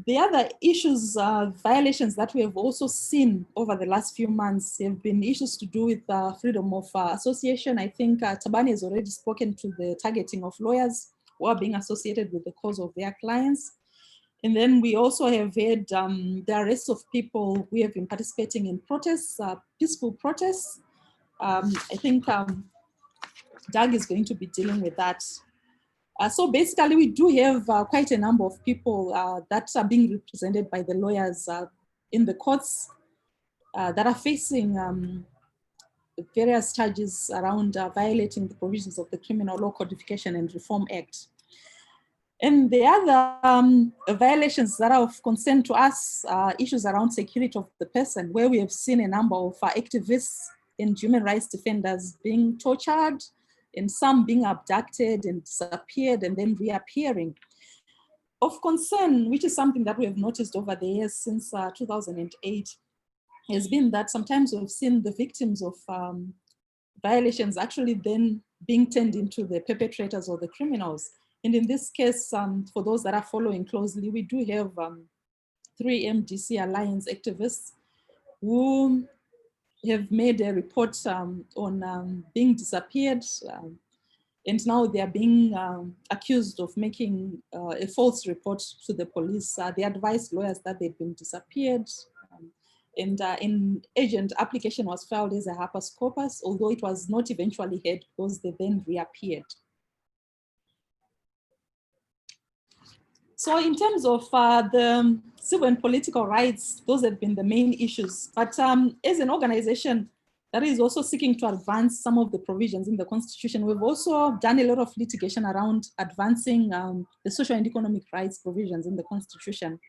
The other issues, violations that we have also seen over the last few months have been issues to do with freedom of association. I think Thabani has already spoken to the targeting of lawyers who are being associated with the cause of their clients. And then we also have had the arrests of people who have been participating in protests, peaceful protests. I think Doug is going to be dealing with that. So basically, we do have quite a number of people that are being represented by the lawyers in the courts that are facing various charges around violating the provisions of the Criminal Law Codification and Reform Act. And the other violations that are of concern to us are issues around security of the person, where we have seen a number of activists and human rights defenders being tortured, and some being abducted and disappeared and then reappearing. Of concern, which is something that we have noticed over the years since 2008, has been that sometimes we've seen the victims of violations actually then being turned into the perpetrators or the criminals. And in this case, for those that are following closely, we do have 3 MDC Alliance activists who have made a report on being disappeared, and now they are being accused of making a false report to the police. They advised lawyers that they'd been disappeared, and an agent application was filed as a habeas corpus, although it was not eventually heard because they then reappeared. So in terms of the civil and political rights, those have been the main issues. But as an organization that is also seeking to advance some of the provisions in the Constitution, we've also done a lot of litigation around advancing the social and economic rights provisions in the Constitution.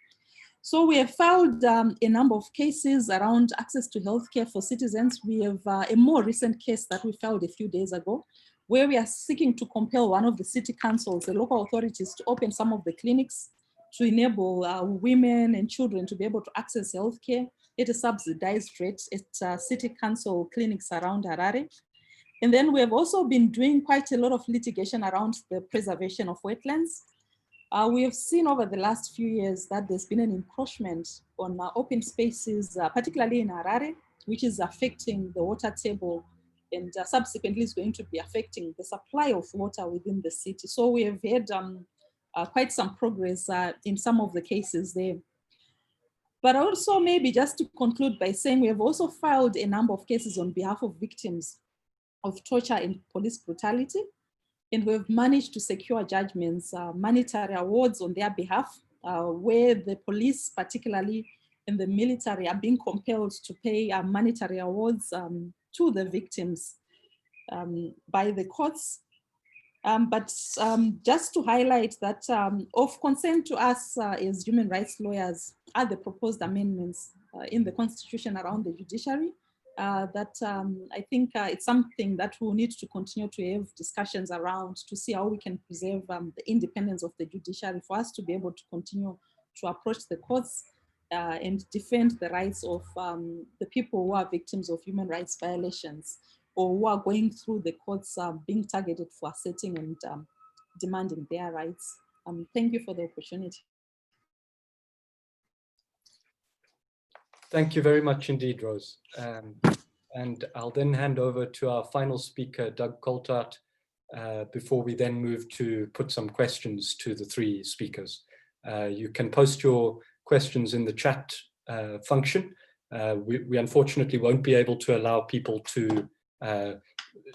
So we have filed a number of cases around access to healthcare for citizens. We have a more recent case that we filed a few days ago, where we are seeking to compel one of the city councils, the local authorities, to open some of the clinics to enable women and children to be able to access healthcare at a subsidized rate at city council clinics around Harare. And then we have also been doing quite a lot of litigation around the preservation of wetlands. We have seen over the last few years that there's been an encroachment on open spaces, particularly in Harare, which is affecting the water table and subsequently is going to be affecting the supply of water within the city. So we have had quite some progress in some of the cases there. But also maybe just to conclude by saying we have also filed a number of cases on behalf of victims of torture and police brutality. And we've managed to secure judgments, monetary awards on their behalf, where the police particularly and the military are being compelled to pay monetary awards to the victims by the courts. But just to highlight that of concern to us as human rights lawyers are the proposed amendments in the Constitution around the judiciary. That I think it's something that we'll need to continue to have discussions around to see how we can preserve the independence of the judiciary for us to be able to continue to approach the courts and defend the rights of the people who are victims of human rights violations, or who are going through the courts being targeted for asserting and demanding their rights. Thank you for the opportunity. Thank you very much indeed, Rose. And I'll then hand over to our final speaker, Doug Coltart, before we then move to put some questions to the three speakers. You can post your questions in the chat function. We unfortunately won't be able to allow people to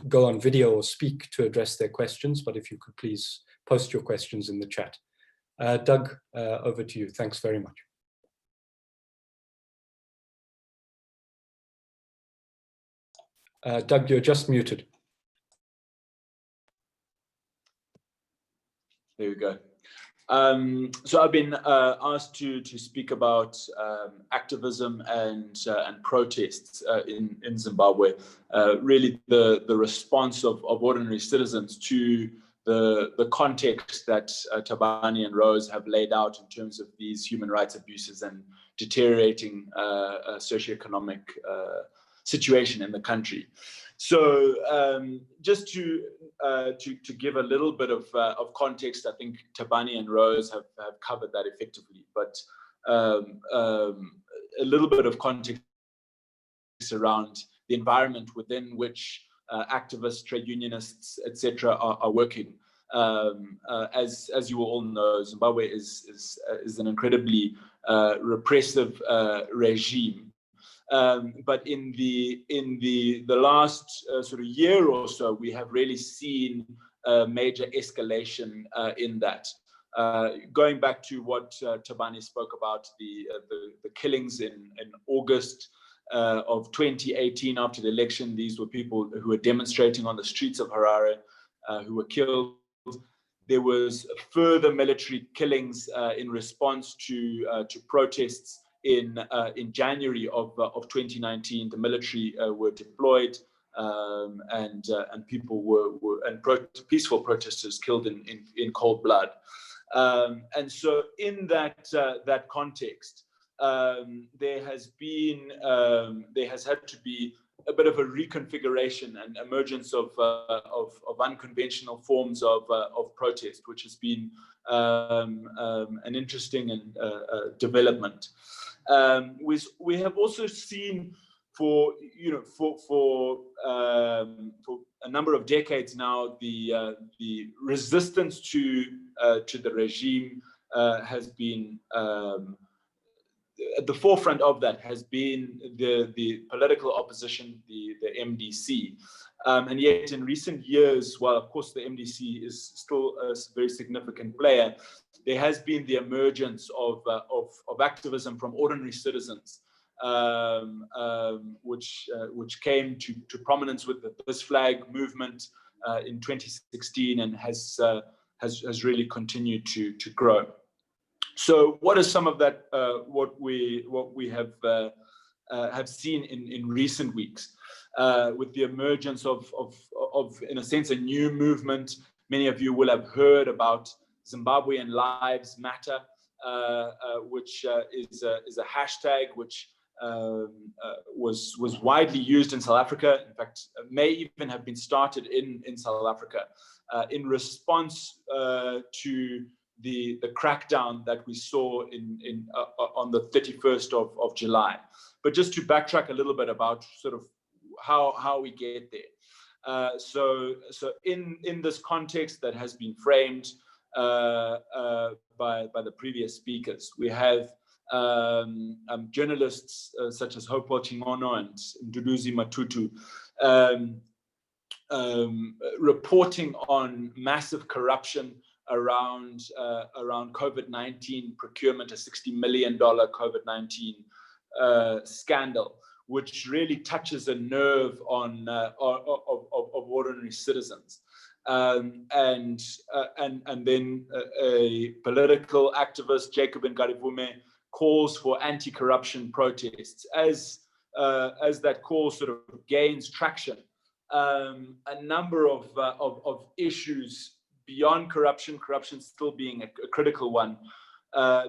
go on video or speak to address their questions, but if you could please post your questions in the chat. Doug, over to you. Thanks very much. Doug, you're just muted. There we go. So I've been asked to speak about activism and protests in Zimbabwe. Really, the response of ordinary citizens to the context that Thabani and Rose have laid out in terms of these human rights abuses and deteriorating socioeconomic situation in the country. So just to give a little bit of context, I think Thabani and Rose have covered that effectively, but a little bit of context around the environment within which activists, trade unionists, etc., are working. As you all know, Zimbabwe is an incredibly repressive regime. But in the last sort of year or so, we have really seen a major escalation in that. Going back to what Thabani spoke about, the killings in August of 2018 after the election, these were people who were demonstrating on the streets of Harare who were killed. There was further military killings in response to protests. In January of 2019, the military were deployed, and people were peaceful protesters killed in cold blood. And so, in that context, there has had to be a bit of a reconfiguration and emergence of unconventional forms of protest, which has been an interesting development. We have also seen for a number of decades now, the resistance to the regime has been at the forefront of that has been the political opposition, the MDC. And yet in recent years, while of course the MDC is still a very significant player, there has been the emergence of activism from ordinary citizens, which came to prominence with the This Flag movement in 2016 and has really continued to grow. So, what is some of that? What we have seen in recent weeks, with the emergence of, in a sense, a new movement. Many of you will have heard about Zimbabwean Lives Matter, which is a hashtag which was widely used in South Africa. In fact, may even have been started in South Africa in response to the crackdown that we saw on the 31st of July. But just to backtrack a little bit about sort of how we get there. So in this context that has been framed by the previous speakers, we have journalists such as Hopewell Chingono and Nduduzi Matutu reporting on massive corruption around COVID-19 procurement, a $60 million COVID-19 scandal, which really touches a nerve on of ordinary citizens. And then a political activist, Jacob Ngarivume, calls for anti-corruption protests. As that call sort of gains traction, a number of issues beyond corruption still being a critical one,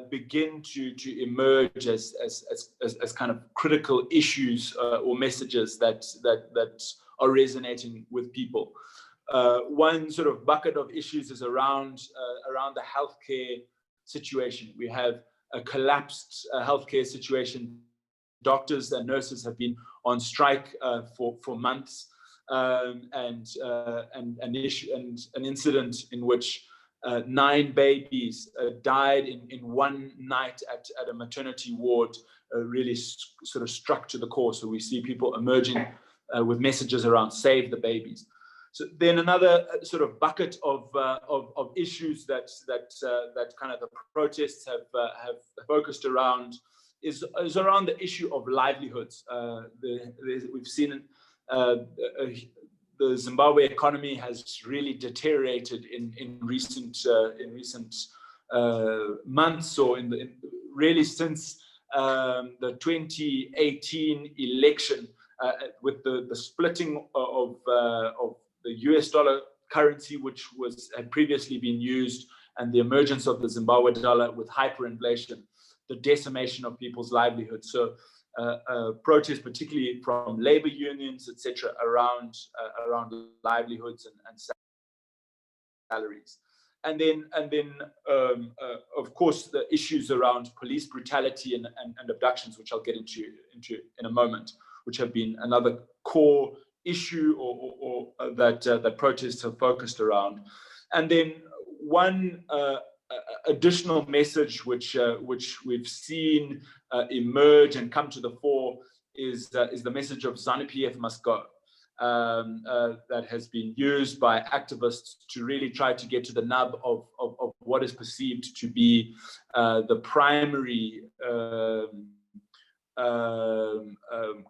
begin to emerge as kind of critical issues or messages that are resonating with people. One sort of bucket of issues is around the healthcare situation. We have a collapsed healthcare situation. Doctors and nurses have been on strike for months, and an incident in which 9 babies died in one night at a maternity ward really sort of struck to the core. So we see people emerging with messages around save the babies. So then another sort of bucket of issues that kind of the protests have focused around is around the issue of livelihoods. We've seen the Zimbabwe economy has really deteriorated in recent months, or really since the 2018 election, with the splitting of the US dollar currency, which had previously been used, and the emergence of the Zimbabwe dollar with hyperinflation, the decimation of people's livelihoods. So protests, particularly from labor unions, etc., around livelihoods and salaries. And then of course, the issues around police brutality and abductions, which I'll get into in a moment, which have been another core issue or that protests have focused around. And then one additional message which we've seen emerge and come to the fore is the message of ZANU-PF must go, that has been used by activists to really try to get to the nub of what is perceived to be the primary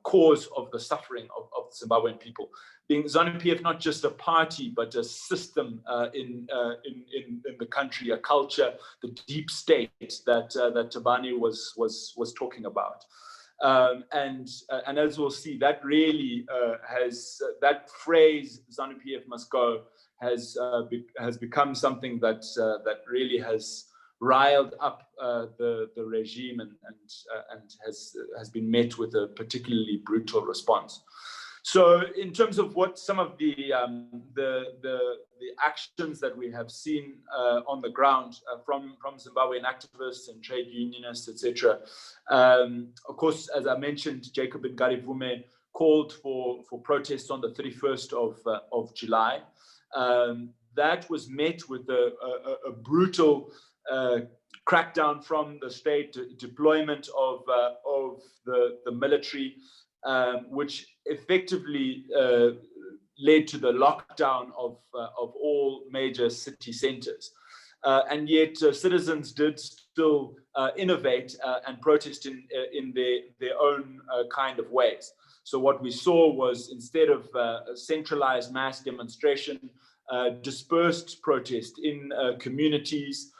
cause of the suffering of Zimbabwean people. Being ZANU-PF not just a party, but a system in the country, a culture, the deep state that Thabani was talking about. And as we'll see, that really has that phrase "ZANU-PF must go" has become something that really has riled up the regime and has been met with a particularly brutal response. So, in terms of what some of the actions that we have seen on the ground from Zimbabwean activists and trade unionists, etc. Of course, as I mentioned, Jacob Ngarivume called for protests on the 31st of July. That was met with a brutal crackdown from the state, deployment of the military, which effectively led to the lockdown of all major city centers. And yet citizens did still innovate and protest in their own kind of ways. So what we saw was, instead of a centralized mass demonstration, dispersed protest in communities,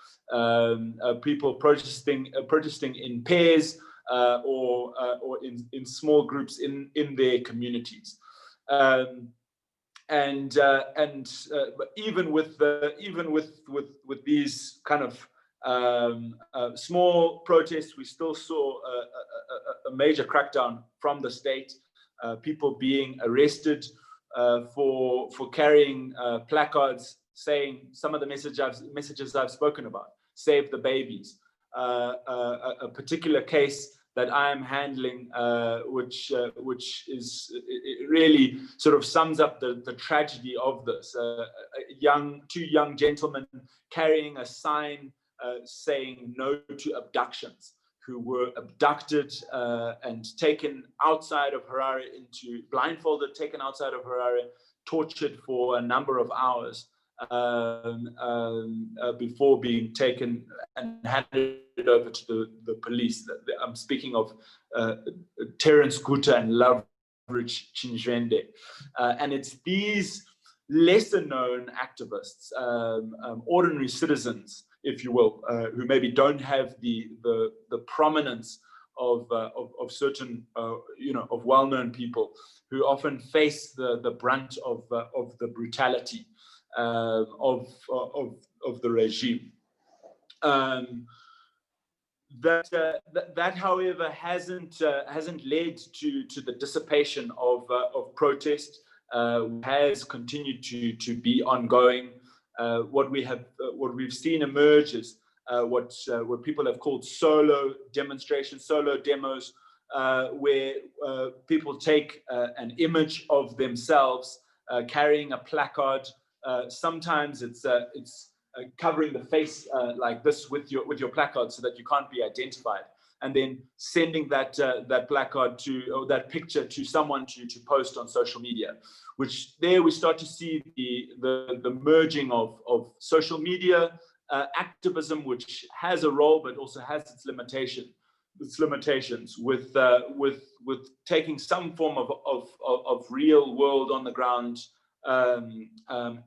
people protesting in pairs or in small groups in their communities. But even with these kind of small protests, we still saw a major crackdown from the state. People being arrested for carrying placards saying some of the messages I've spoken about. Save the babies. A particular case that I am handling, which is, it really sort of sums up the tragedy of this. Two young gentlemen carrying a sign saying no to abductions, who were abducted and taken outside of Harare, blindfolded, taken outside of Harare, tortured for a number of hours, before being taken and handed over to the police. I'm speaking of Terence Guta and Loveridge Chinjwende. And it's these lesser known activists, ordinary citizens, if you will, who maybe don't have the prominence of certain, of well-known people, who often face the brunt of the brutality of the regime. That, however, hasn't led to the dissipation of protest. Has continued to be ongoing. What we've seen emerge is what people have called solo demonstrations, solo demos, where people take an image of themselves carrying a placard. Sometimes it's covering the face like this with your placard so that you can't be identified, and then sending that placard or that picture to someone to post on social media. Which there we start to see the merging of social media activism, which has a role but also has its limitations, with taking some form of real world on the ground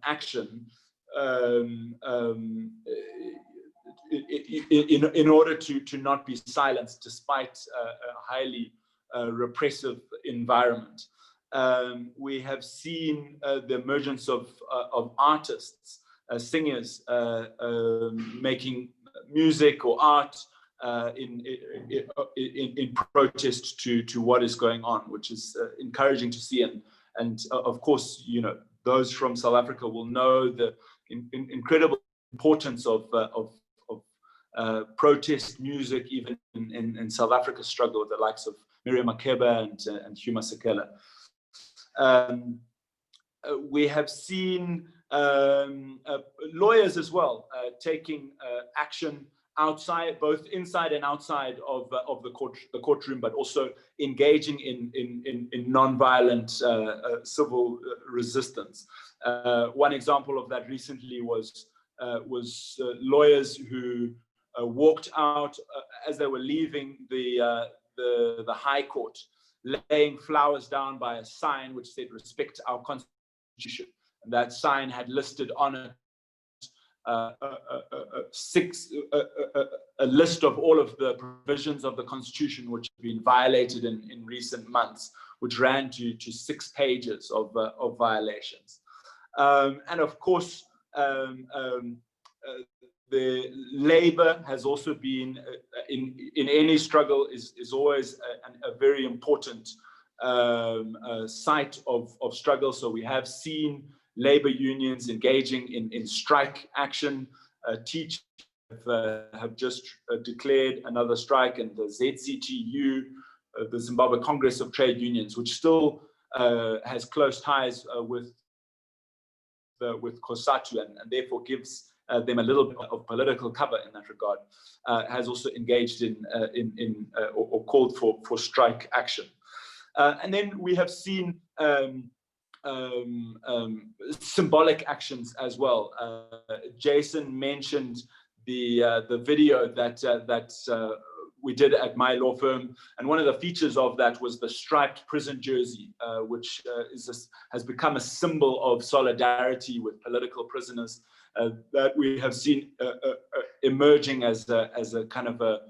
action in order to not be silenced despite a highly repressive environment. We have seen the emergence of artists, singers making music or art in protest to what is going on, which is encouraging to see. And of course, those from South Africa will know the incredible importance of protest music, even in South Africa's struggle with the likes of Miriam Makeba and Hugh Masekela. We have seen lawyers as well taking action outside, both inside and outside of the courtroom, but also engaging in non-violent civil resistance. One example of that recently was lawyers who walked out as they were leaving the High Court, laying flowers down by a sign which said "Respect our Constitution." And that sign had listed on it a list of all of the provisions of the Constitution which have been violated in recent months, which ran to 6 pages of violations. And of course, the labor has also been in any struggle is always a very important site of struggle. So we have seen labor unions engaging in strike action. Teachers have just declared another strike, and the ZCTU, the Zimbabwe Congress of Trade Unions, which still has close ties with COSATU, and therefore gives them a little bit of political cover in that regard, has also engaged in or called for strike action. And then we have seen symbolic actions as well. Jason mentioned the video that we did at my law firm, and one of the features of that was the striped prison jersey, which has become a symbol of solidarity with political prisoners, that we have seen emerging as a kind of a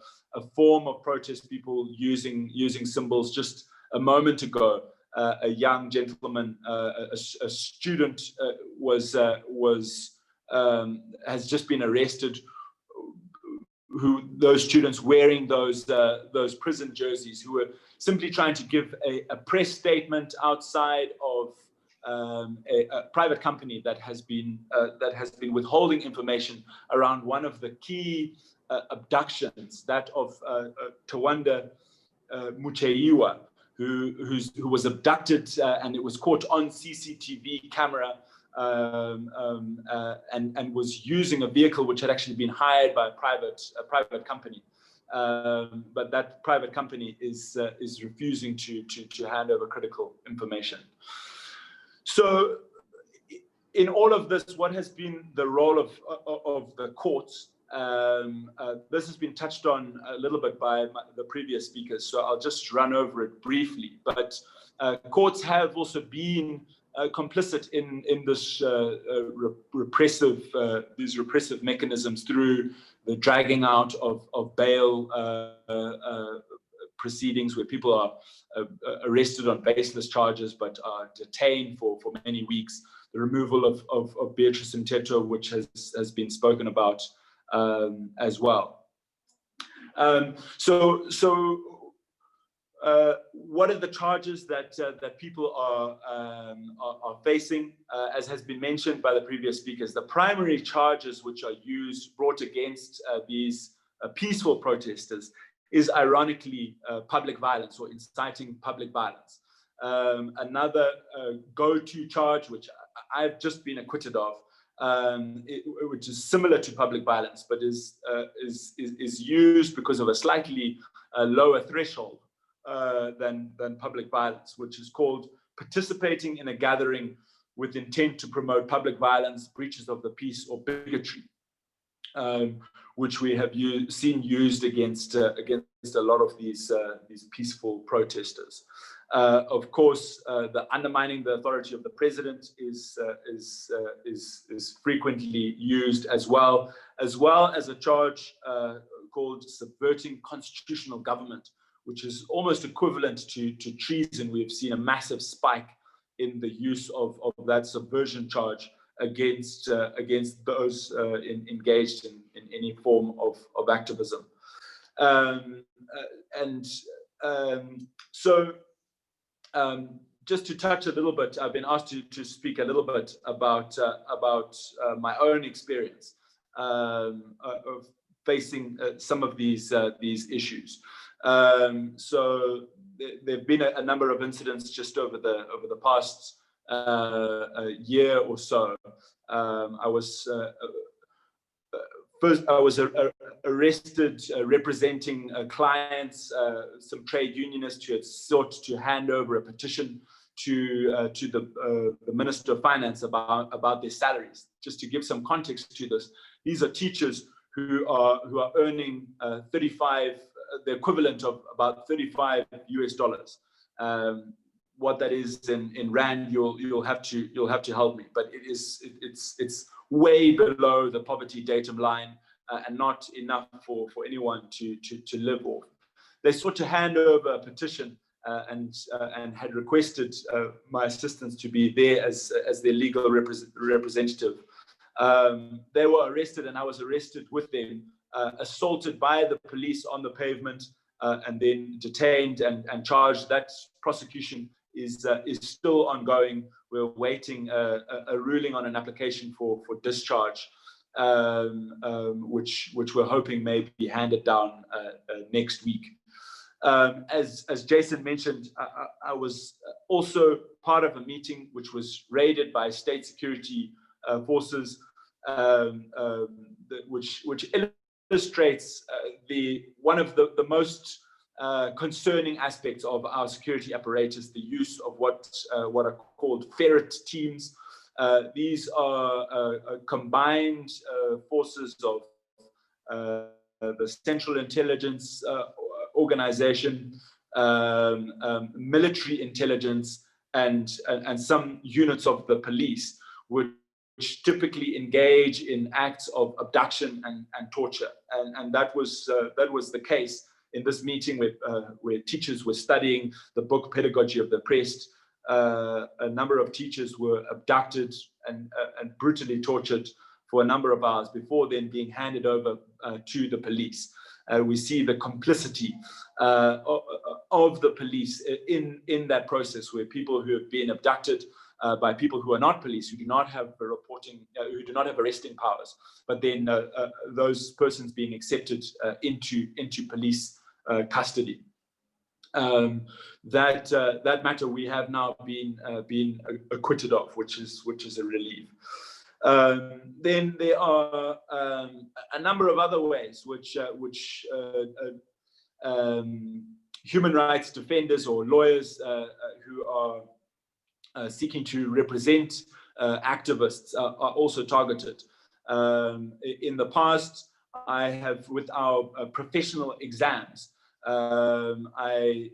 form of protest, people using symbols. Just a moment ago, a young gentleman, a student, has just been arrested. Those students wearing those prison jerseys, who were simply trying to give a press statement outside of a private company that has been withholding information around one of the key abductions, that of Tawanda Mucheiwa, who was abducted, and it was caught on CCTV camera, and was using a vehicle which had actually been hired by a private company, but that private company is refusing to hand over critical information. So in all of this, what has been the role of the courts? This has been touched on a little bit by the previous speakers, so I'll just run over it briefly. But courts have also been complicit in this these repressive mechanisms through the dragging out of bail proceedings, where people are arrested on baseless charges but are detained for many weeks. The removal of Beatrice Mteto, which has been spoken about as well. What are the charges that people are facing? As has been mentioned by the previous speakers, the primary charges which are brought against these peaceful protesters is ironically public violence or inciting public violence. Another go-to charge, which I've just been acquitted of, which is similar to public violence, but is used because of a slightly lower threshold than public violence, which is called participating in a gathering with intent to promote public violence, breaches of the peace, or bigotry, which we have seen used against a lot of these peaceful protesters. Of course, the undermining the authority of the president is frequently used as well as a charge called subverting constitutional government, which is almost equivalent to treason. We've seen a massive spike in the use of that subversion charge against those engaged in any form of activism. Just to touch a little bit, I've been asked to speak a little bit about my own experience of facing some of these issues. So there've been a number of incidents just over the past year or so. I was arrested representing clients, some trade unionists who had sought to hand over a petition to the Minister of Finance about their salaries. Just to give some context to this, these are teachers who are earning the equivalent of about $35 US. What that is in rand, you'll have to help me, but it's way below the poverty datum line and not enough for anyone to live off. They sought to hand over a petition and had requested my assistance to be there as their legal representative. They were arrested, and I was arrested with them, assaulted by the police on the pavement, and then detained and charged. That prosecution is still ongoing. We're waiting a ruling on an application for discharge, which we're hoping may be handed down next week. As Jason mentioned, I was also part of a meeting which was raided by state security forces, which illustrates one of the most concerning aspects of our security apparatus, the use of what are called ferret teams. These are combined forces of the Central Intelligence Organization, military intelligence, and some units of the police, which typically engage in acts of abduction and torture. And that was the case in this meeting where teachers were studying the book Pedagogy of the Oppressed. A number of teachers were abducted and brutally tortured for a number of hours before then being handed over to the police. We see the complicity of the police in that process, where people who have been abducted by people who are not police, who do not have who do not have arresting powers, but then those persons being accepted into police custody. That matter we have now been acquitted of, which is a relief. Then there are a number of other ways which human rights defenders or lawyers who are seeking to represent activists are also targeted. In the past, I have, with our professional exams, I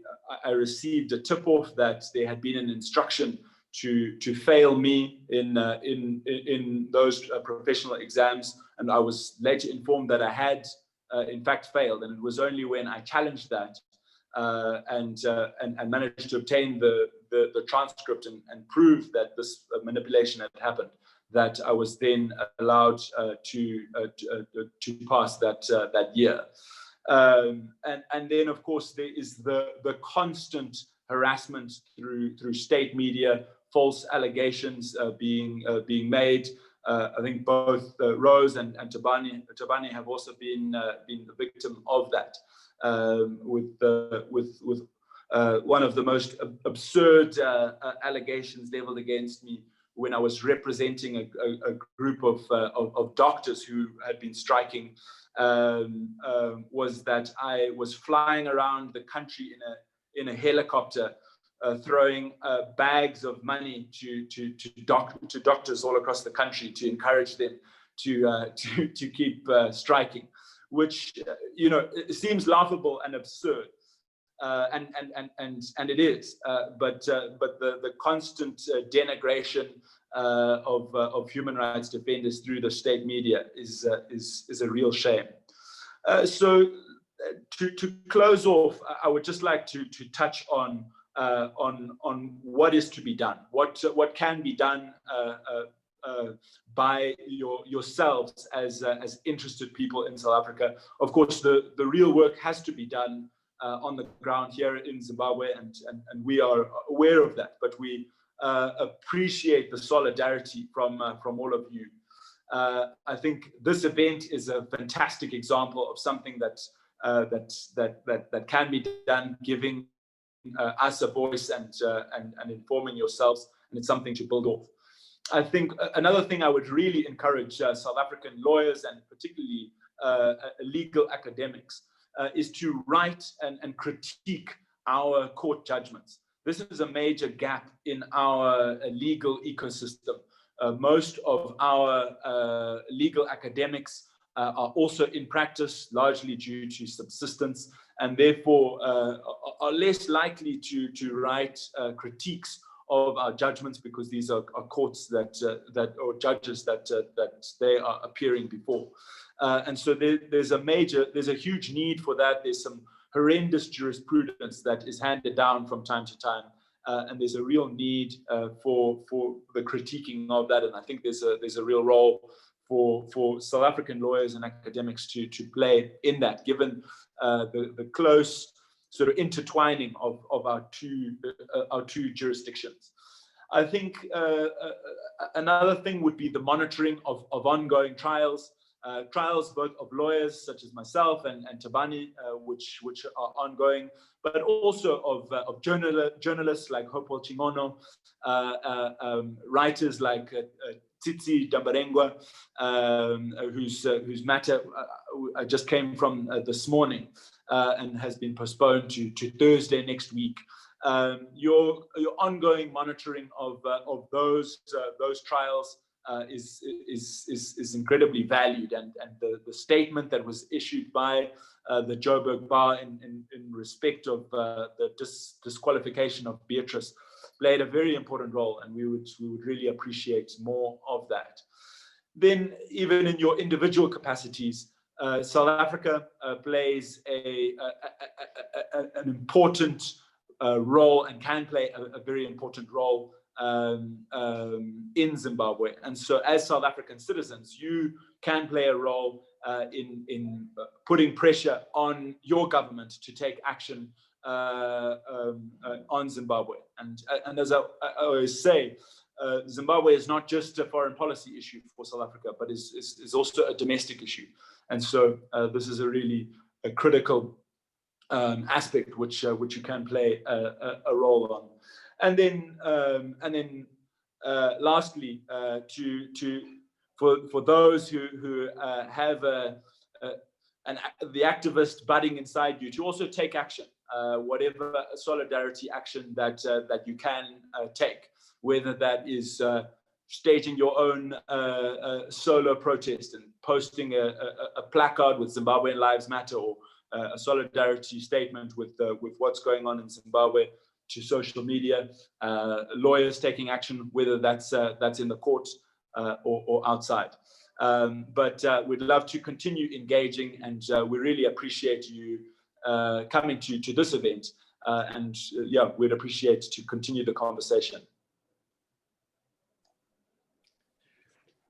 received a tip-off that there had been an instruction to fail me in those professional exams, and I was later informed that I had in fact failed, and it was only when I challenged that and managed to obtain the transcript and prove that this manipulation had happened, that I was then allowed to pass that year. And then, of course, there is the constant harassment through state media, false allegations being made. I think both Rose and Tabani have also been the victim of that, with one of the most absurd allegations leveled against me when I was representing a group of doctors who had been striking, was that I was flying around the country in a helicopter, throwing bags of money to doctors all across the country to encourage them to keep striking, which it seems laughable and absurd. And it is, but the constant denigration of human rights defenders through the state media is a real shame. So to close off, I would just like to touch on what is to be done, what can be done by yourselves as interested people in South Africa. Of course, the real work has to be done on the ground here in Zimbabwe, and we are aware of that, but we appreciate the solidarity from all of you. I think this event is a fantastic example of something that can be done, giving us a voice and informing yourselves, and it's something to build off. I think another thing I would really encourage South African lawyers and particularly legal academics is to write and critique our court judgments. This is a major gap in our legal ecosystem. Most of our legal academics are also in practice, largely due to subsistence, and therefore are less likely to write critiques of our judgments, because these are courts or judges that they are appearing before. And so there's a huge need for that. There's some horrendous jurisprudence that is handed down from time to time, and there's a real need for the critiquing of that. And I think there's a real role for South African lawyers and academics to play in that, given the close sort of intertwining of our two jurisdictions. I think another thing would be the monitoring of ongoing trials both of lawyers such as myself and Tabani, which are ongoing, but also of journalists like Hopewell Chingono, writers like Tsitsi Dambarengwa, whose matter I just came from this morning and has been postponed to Thursday next week. Your ongoing monitoring of those trials is incredibly valued, and the statement that was issued by the Joburg Bar in respect of the disqualification of Beatrice played a very important role, and we would really appreciate more of that. Then, even in your individual capacities, South Africa plays an important role, and can play a very important role in Zimbabwe. And so as South African citizens, you can play a role in putting pressure on your government to take action on Zimbabwe. And as I always say, Zimbabwe is not just a foreign policy issue for South Africa, but is also a domestic issue. And so this is a critical aspect which you can play a role on. And then lastly, for those who have the activist budding inside you, to also take action, whatever solidarity action that you can take, whether that is staging your own solo protest and posting a placard with Zimbabwean Lives Matter, or a solidarity statement with what's going on in Zimbabwe to social media, lawyers taking action, whether that's in the courts or outside. But we'd love to continue engaging, and we really appreciate you coming to this event. And yeah, we'd appreciate to continue the conversation.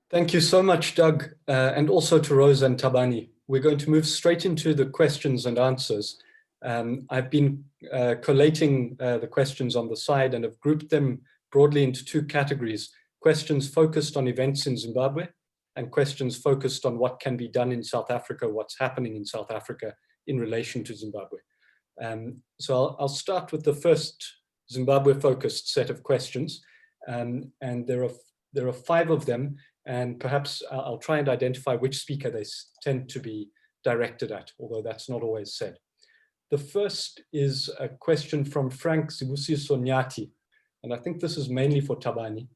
Thank you so much, Doug, and also to Rose and Thabani. We're going to move straight into the questions and answers. I've been collating the questions on the side and have grouped them broadly into two categories: questions focused on events in Zimbabwe and questions focused on what can be done in South Africa, what's happening in South Africa in relation to Zimbabwe. So I'll start with the first Zimbabwe-focused set of questions, and there are 5 of them. And perhaps I'll try and identify which speaker they tend to be directed at, although that's not always said. The first is a question from Frank Zibusiso Nyati, and I think this is mainly for Thabani.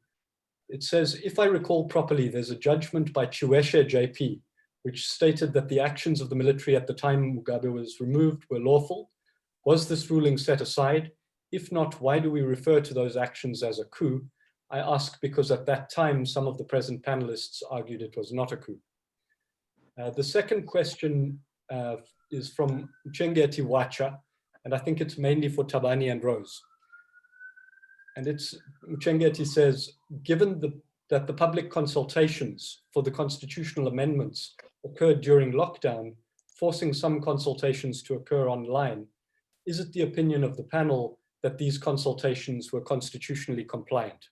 It says, if I recall properly, there's a judgment by Chiweshe JP, which stated that the actions of the military at the time Mugabe was removed were lawful. Was this ruling set aside? If not, why do we refer to those actions as a coup? I ask because at that time, some of the present panelists argued it was not a coup. The second question is from Uchengeti Wacha, and I think it's mainly for Thabani and Rose. And Uchengeti says, given that the public consultations for the constitutional amendments occurred during lockdown, forcing some consultations to occur online, is it the opinion of the panel that these consultations were constitutionally compliant?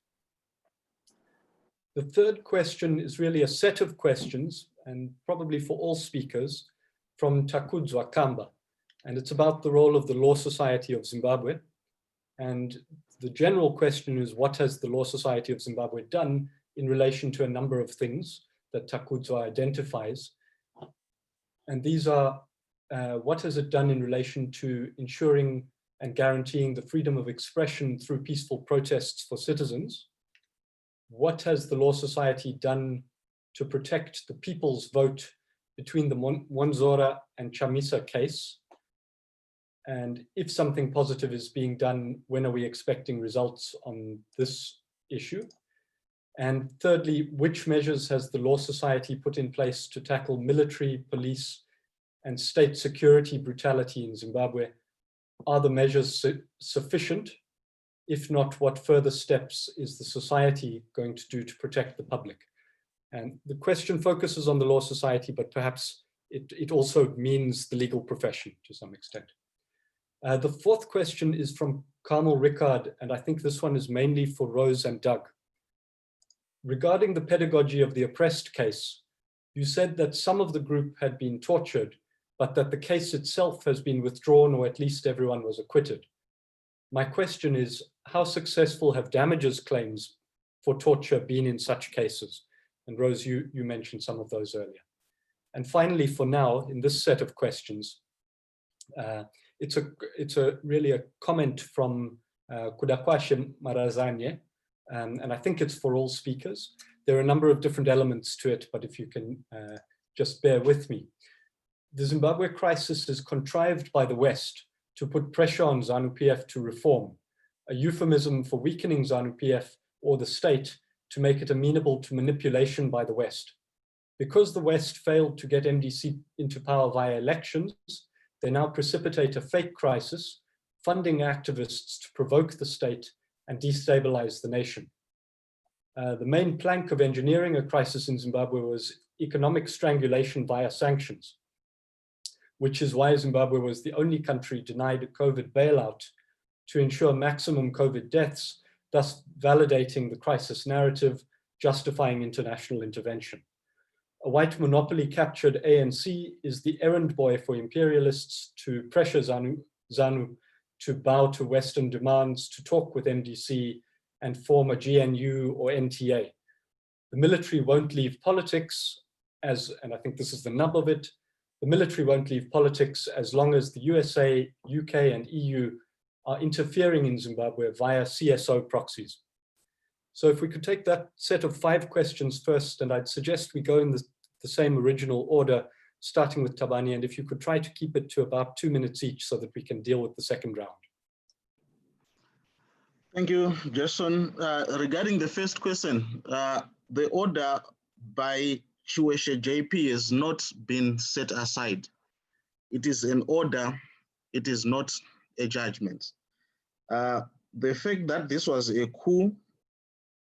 The third question is really a set of questions, and probably for all speakers, from Takudzwa Kamba. And it's about the role of the Law Society of Zimbabwe. And the general question is, what has the Law Society of Zimbabwe done in relation to a number of things that Takudzwa identifies? And these are, what has it done in relation to ensuring and guaranteeing the freedom of expression through peaceful protests for citizens? What has the Law Society done to protect the people's vote between the Mwanzora and Chamisa case? And if something positive is being done, when are we expecting results on this issue? And thirdly, which measures has the Law Society put in place to tackle military, police, and state security brutality in Zimbabwe? Are the measures sufficient? If not, what further steps is the society going to do to protect the public? And the question focuses on the Law Society, but perhaps it also means the legal profession to some extent. The fourth question is from Carmel Rickard, and I think this one is mainly for Rose and Doug. Regarding the pedagogy of the oppressed case, you said that some of the group had been tortured, but that the case itself has been withdrawn, or at least everyone was acquitted. My question is, how successful have damages claims for torture been in such cases? And Rose, you mentioned some of those earlier. And finally, for now, in this set of questions, it's really a comment from Kudakwashe Marazanye, and I think it's for all speakers. There are a number of different elements to it, but if you can just bear with me. The Zimbabwe crisis is contrived by the West to put pressure on ZANU-PF to reform, a euphemism for weakening ZANU-PF or the state to make it amenable to manipulation by the West. Because the West failed to get MDC into power via elections, they now precipitate a fake crisis, funding activists to provoke the state and destabilize the nation. The main plank of engineering a crisis in Zimbabwe was economic strangulation via sanctions, which is why Zimbabwe was the only country denied a COVID bailout to ensure maximum COVID deaths, thus validating the crisis narrative, justifying international intervention. A white monopoly captured ANC is the errand boy for imperialists to pressure ZANU to bow to Western demands, to talk with MDC and form a GNU or NTA. The military won't leave politics and I think this is the nub of it, the military won't leave politics as long as the USA, UK, and EU are interfering in Zimbabwe via CSO proxies. So if we could take that set of 5 questions first, and I'd suggest we go in the same original order, starting with Thabani, and if you could try to keep it to about 2 minutes each so that we can deal with the second round. Thank you, Jason. Regarding the first question, the order by Chiweshe JP has not been set aside. It is an order, it is not a judgment. The fact that this was a coup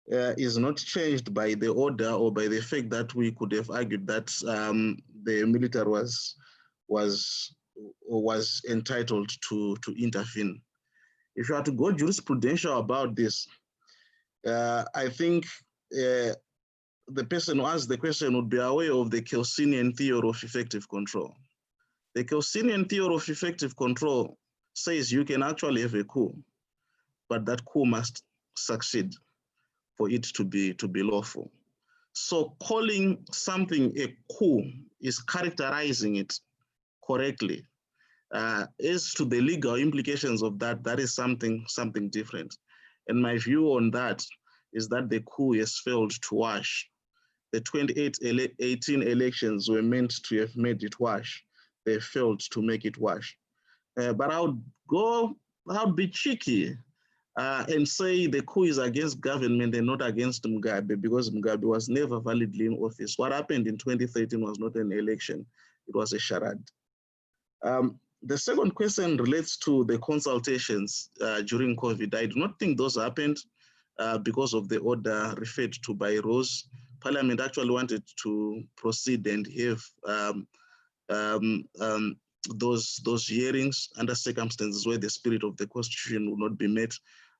is not changed by the order or by the fact that we could have argued that the military was entitled to intervene. If you are to go jurisprudential about this, I think the person who asked the question would be aware of the Kelsenian theory of effective control. The Kelsenian theory of effective control says you can actually have a coup, but that coup must succeed for it to be lawful. So calling something a coup is characterizing it correctly. As to the legal implications of that, that is something different. And my view on that is that the coup has failed to wash. The 2018 elections were meant to have made it wash. They failed to make it wash. But I would be cheeky and say the coup is against government and not against Mugabe, because Mugabe was never validly in office. What happened in 2013 was not an election, it was a charade. The second question relates to the consultations during COVID. I do not think those happened because of the order referred to by Rose. Parliament actually wanted to proceed and have those hearings under circumstances where the spirit of the Constitution would not be met.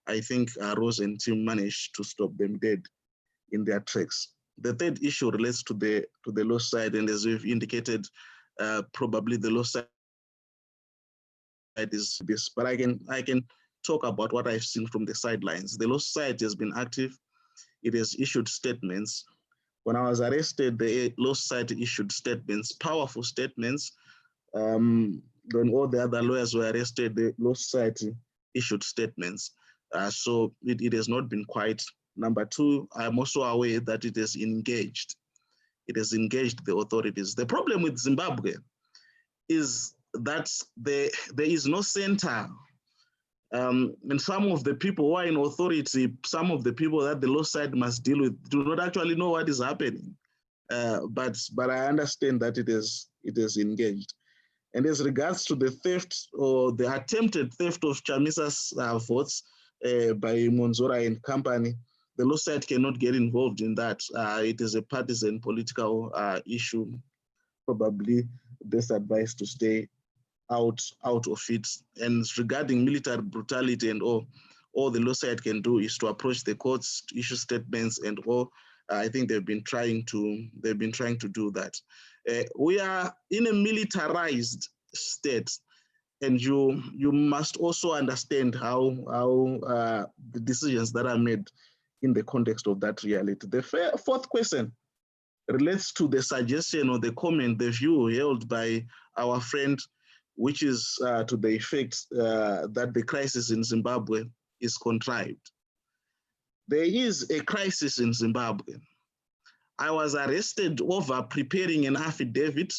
I think Rose and team managed to stop them dead in their tracks. The third issue relates to the law side, and as we've indicated, probably the law side is this, but I can talk about what I've seen from the sidelines. The Law Society has been active. It has issued statements. When I was arrested, the Law Society issued statements, powerful statements. When all the other lawyers were arrested, the Law Society issued statements. So it has not been quiet. Number 2, I'm also aware that it has engaged. It has engaged the authorities. The problem with Zimbabwe is that there is no center. And some of the people who are in authority, some of the people that the law side must deal with, do not actually know what is happening. But I understand that it is engaged. And as regards to the theft or the attempted theft of Chamisa's votes by Monzora and company, the law side cannot get involved in that. It is a partisan political issue. Probably best advice to stay out of it. And regarding military brutality and all the law side can do is to approach the courts, to issue statements, and all. I think they've been trying to do that. We are in a militarized state, and you must also understand how the decisions that are made in the context of that reality. The fourth question relates to the suggestion or the comment, the view held by our friend, which is to the effect that the crisis in Zimbabwe is contrived. There is a crisis in Zimbabwe. I was arrested over preparing an affidavit.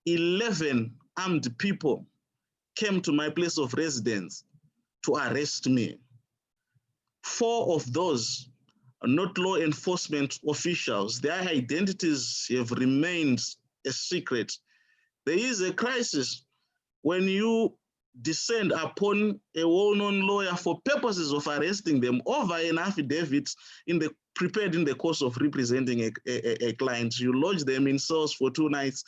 11 armed people came to my place of residence to arrest me. 4 of those are not law enforcement officials. Their identities have remained a secret. There is a crisis when you descend upon a well-known lawyer for purposes of arresting them over an affidavit prepared in the course of representing a client. You lodge them in cells for 2 nights.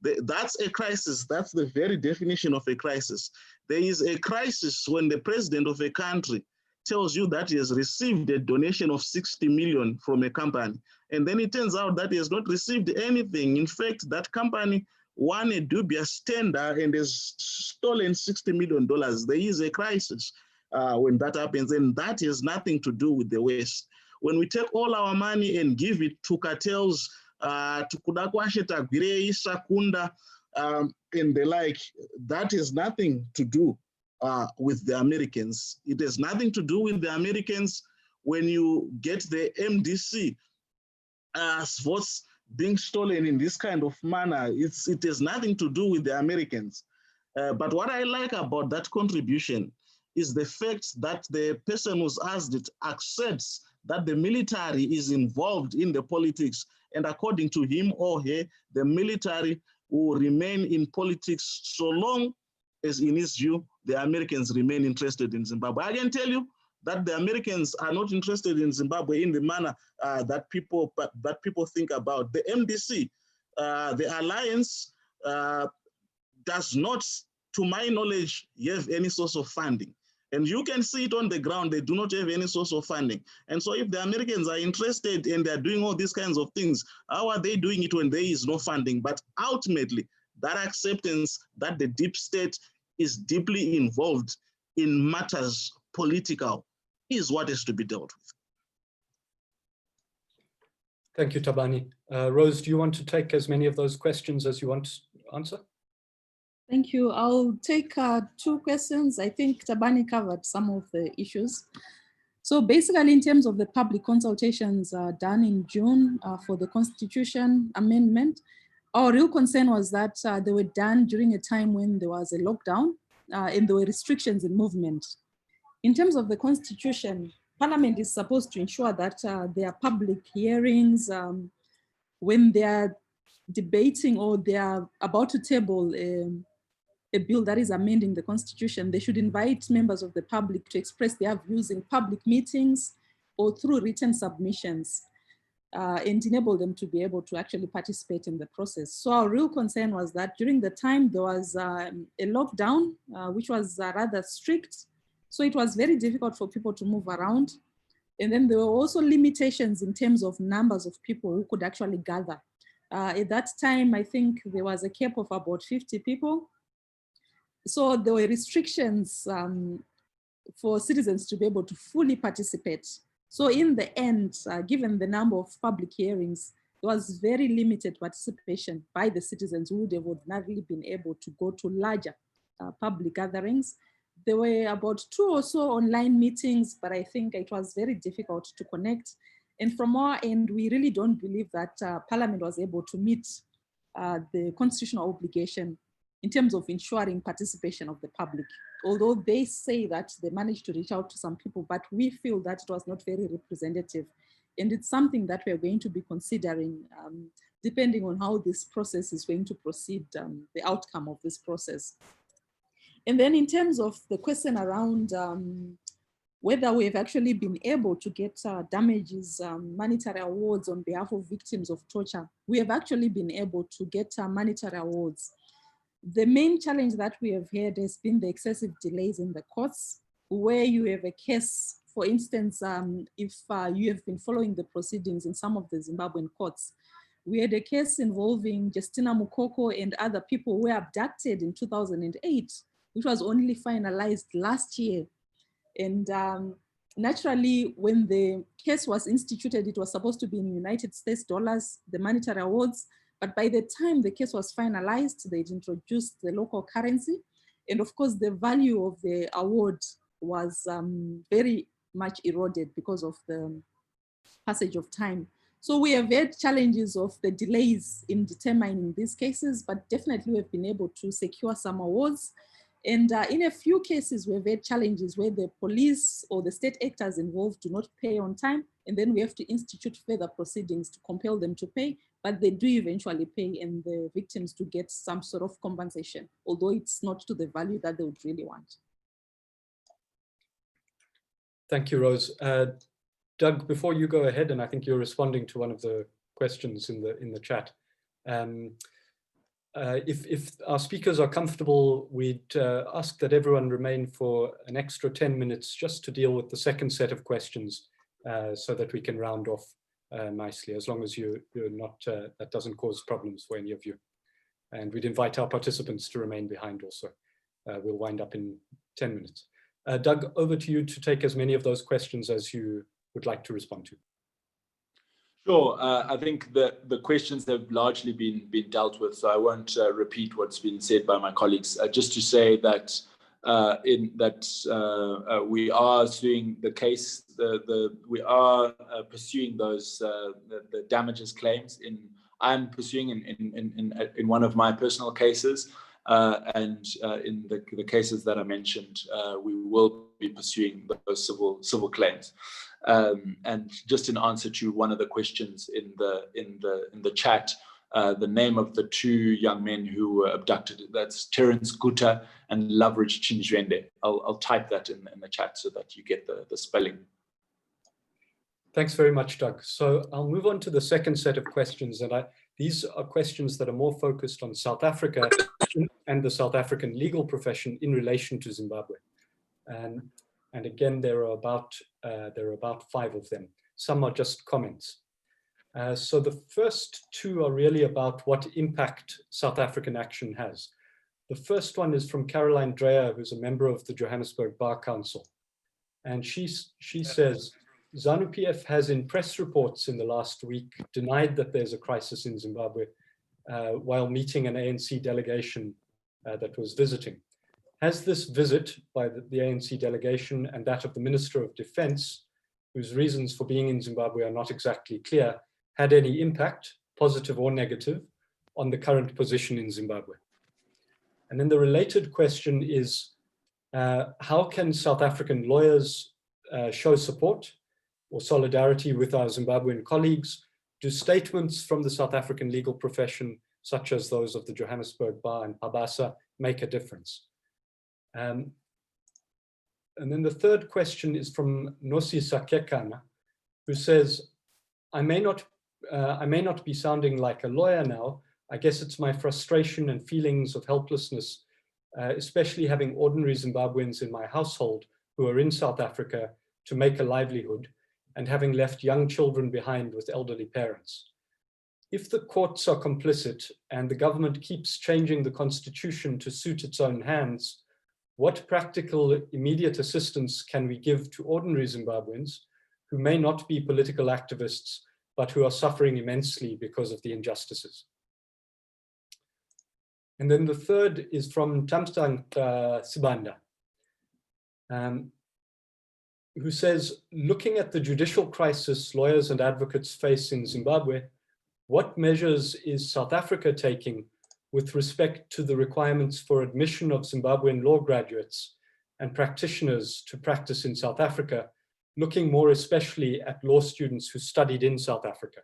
That's a crisis. That's the very definition of a crisis. There is a crisis when the president of a country tells you that he has received a donation of 60 million from a company, and then it turns out that he has not received anything. In fact, that company won a dubious tender and has stolen $60 million. There is a crisis when that happens, and that has nothing to do with the West. When we take all our money and give it to cartels, to Kudakwashe Tagwirei, Sakunda, and the like, that has nothing to do with the Americans. It has nothing to do with the Americans. when you get the MDC votes being stolen in this kind of manner, it has nothing to do with the Americans. But what I like about that contribution is the fact that the person who's asked it accepts that the military is involved in the politics, and according to him or her, the military will remain in politics so long as, in his view, the Americans remain interested in Zimbabwe. I can tell you that the Americans are not interested in Zimbabwe in the manner that people think about. The MDC, the alliance, does not, to my knowledge, have any source of funding. And you can see it on the ground, they do not have any source of funding. And so if the Americans are interested and they're doing all these kinds of things, how are they doing it when there is no funding? But ultimately, that acceptance that the deep state is deeply involved in matters political is what is to be dealt with. Thank you, Thabani. Rose, do you want to take as many of those questions as you want to answer? Thank you. I'll take 2 questions. I think Thabani covered some of the issues. So basically, in terms of the public consultations done in June for the Constitution amendment, our real concern was that they were done during a time when there was a lockdown and there were restrictions in movement. In terms of the Constitution, Parliament is supposed to ensure that there are public hearings when they are debating or they are about to table a bill that is amending the Constitution. They should invite members of the public to express their views in public meetings or through written submissions and enable them to be able to actually participate in the process. So our real concern was that during the time there was a lockdown, which was rather strict. So it was very difficult for people to move around. And then there were also limitations in terms of numbers of people who could actually gather. At that time, I think there was a cap of about 50 people. So there were restrictions for citizens to be able to fully participate. So in the end, given the number of public hearings, there was very limited participation by the citizens who would have ordinarily been able to go to larger public gatherings. There were about 2 or so online meetings, but I think it was very difficult to connect. And from our end, we really don't believe that Parliament was able to meet the constitutional obligation in terms of ensuring participation of the public. Although they say that they managed to reach out to some people, but we feel that it was not very representative. And it's something that we're going to be considering depending on how this process is going to proceed, the outcome of this process. And then in terms of the question around whether we've actually been able to get damages, monetary awards on behalf of victims of torture, we have actually been able to get monetary awards. The main challenge that we have had has been the excessive delays in the courts, where you have a case, for instance, if you have been following the proceedings in some of the Zimbabwean courts, we had a case involving Justina Mukoko and other people who were abducted in 2008, which was only finalized last year. And naturally, when the case was instituted, it was supposed to be in United States dollars, the monetary awards. But by the time the case was finalized, they'd introduced the local currency. And of course, the value of the award was very much eroded because of the passage of time. So we have had challenges of the delays in determining these cases, but definitely we've been able to secure some awards. And in a few cases, we've had challenges where the police or the state actors involved do not pay on time. And then we have to institute further proceedings to compel them to pay, but they do eventually pay and the victims do get some sort of compensation, although it's not to the value that they would really want. Thank you, Rose. Doug, before you go ahead, and I think you're responding to one of the questions in the chat, if our speakers are comfortable, we'd ask that everyone remain for an extra 10 minutes just to deal with the second set of questions so that we can round off nicely, as long as you're not, that doesn't cause problems for any of you. And we'd invite our participants to remain behind also. We'll wind up in 10 minutes. Doug, over to you to take as many of those questions as you would like to respond to. Sure. I think that the questions have largely been dealt with, so I won't repeat what's been said by my colleagues. Just to say that in that we are suing the case. We are pursuing those the damages claims. I'm pursuing in one of my personal cases, and in the cases that I mentioned, we will be pursuing those civil claims. And just in answer to one of the questions in the chat, the name of the two young men who were abducted, that's Terence Guta and Loveridge Chinjwende. I'll type that in the chat so that you get the spelling. Thanks very much, Doug. So I'll move on to the second set of questions. And these are questions that are more focused on South Africa and the South African legal profession in relation to Zimbabwe. And again, there are about 5 of them. Some are just comments. So the first 2 are really about what impact South African action has. The first one is from Caroline Dreyer, who's a member of the Johannesburg Bar Council. And she says, ZANU-PF has in press reports in the last week denied that there's a crisis in Zimbabwe while meeting an ANC delegation that was visiting. Has this visit by the ANC delegation and that of the Minister of Defense, whose reasons for being in Zimbabwe are not exactly clear, had any impact, positive or negative, on the current position in Zimbabwe? And then the related question is, how can South African lawyers show support or solidarity with our Zimbabwean colleagues? Do statements from the South African legal profession, such as those of the Johannesburg Bar and Pabasa, make a difference? And then the third question is from Nosi Sakekana, who says, I may not be sounding like a lawyer now. I guess it's my frustration and feelings of helplessness, especially having ordinary Zimbabweans in my household who are in South Africa to make a livelihood and having left young children behind with elderly parents. If the courts are complicit and the government keeps changing the constitution to suit its own hands, what practical immediate assistance can we give to ordinary Zimbabweans who may not be political activists, but who are suffering immensely because of the injustices? And then the third is from Tamstang Sibanda, who says, looking at the judicial crisis lawyers and advocates face in Zimbabwe, what measures is South Africa taking with respect to the requirements for admission of Zimbabwean law graduates and practitioners to practice in South Africa, looking more especially at law students who studied in South Africa?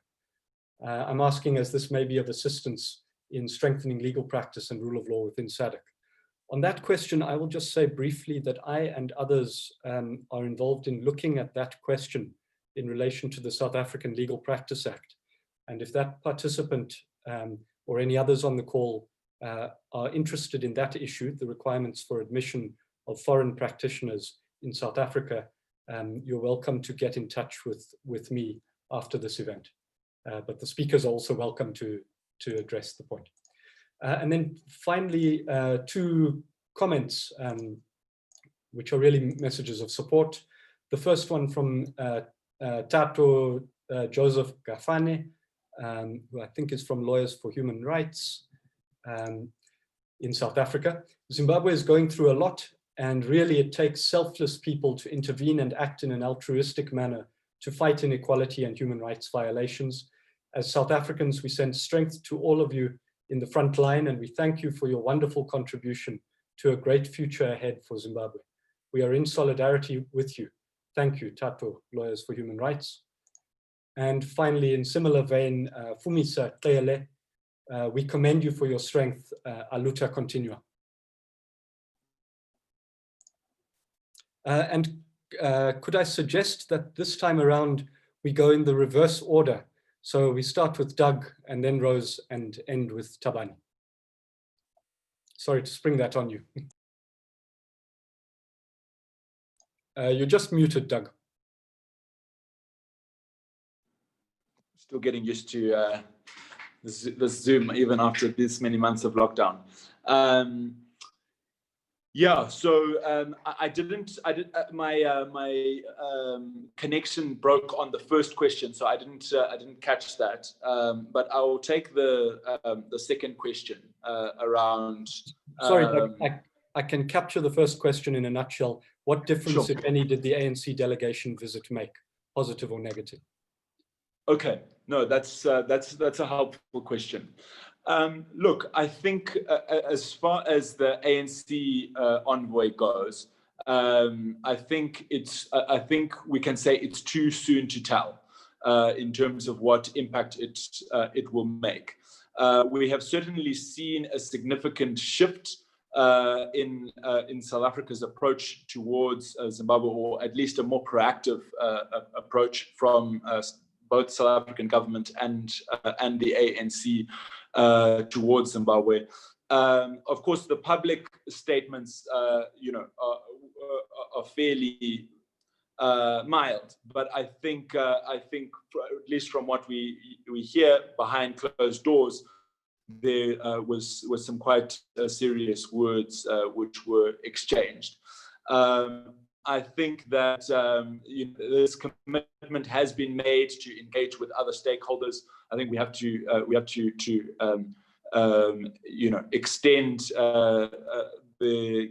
I'm asking as this may be of assistance in strengthening legal practice and rule of law within SADC. On that question, I will just say briefly that I and others are involved in looking at that question in relation to the South African Legal Practice Act. And if that participant or any others on the call are interested in that issue, the requirements for admission of foreign practitioners in South Africa, you're welcome to get in touch with me after this event. But the speakers are also welcome to address the point. And then finally, 2 comments, which are really messages of support. The first one from Tato Joseph Gafane, who I think is from Lawyers for Human Rights in South Africa. Zimbabwe is going through a lot, and really it takes selfless people to intervene and act in an altruistic manner to fight inequality and human rights violations. As South Africans, we send strength to all of you in the front line, and we thank you for your wonderful contribution to a great future ahead for Zimbabwe. We are in solidarity with you. Thank you, Tato, Lawyers for Human Rights. And finally, in similar vein, Fumisa Tele, we commend you for your strength, a luta continua. And could I suggest that this time around, we go in the reverse order? So we start with Doug and then Rose and end with Thabani. Sorry to spring that on you. You're just muted, Doug. Still getting used to this Zoom even after this many months of lockdown. Yeah, so my connection broke on the first question, so I didn't catch that. But I will take the second question around. Sorry, Doug, I can capture the first question in a nutshell. What difference, Sure. if any, did the ANC delegation visit make, positive or negative? Okay, no, that's a helpful question. Look, I think as far as the ANC envoy goes, I think we can say it's too soon to tell in terms of what impact it will make. We have certainly seen a significant shift in South Africa's approach towards Zimbabwe, or at least a more proactive approach from both South African government and the ANC towards Zimbabwe. Of course, the public statements, are fairly mild, but I think at least from what we hear behind closed doors, there was some quite serious words which were exchanged. I think that this commitment has been made to engage with other stakeholders. I think we have to extend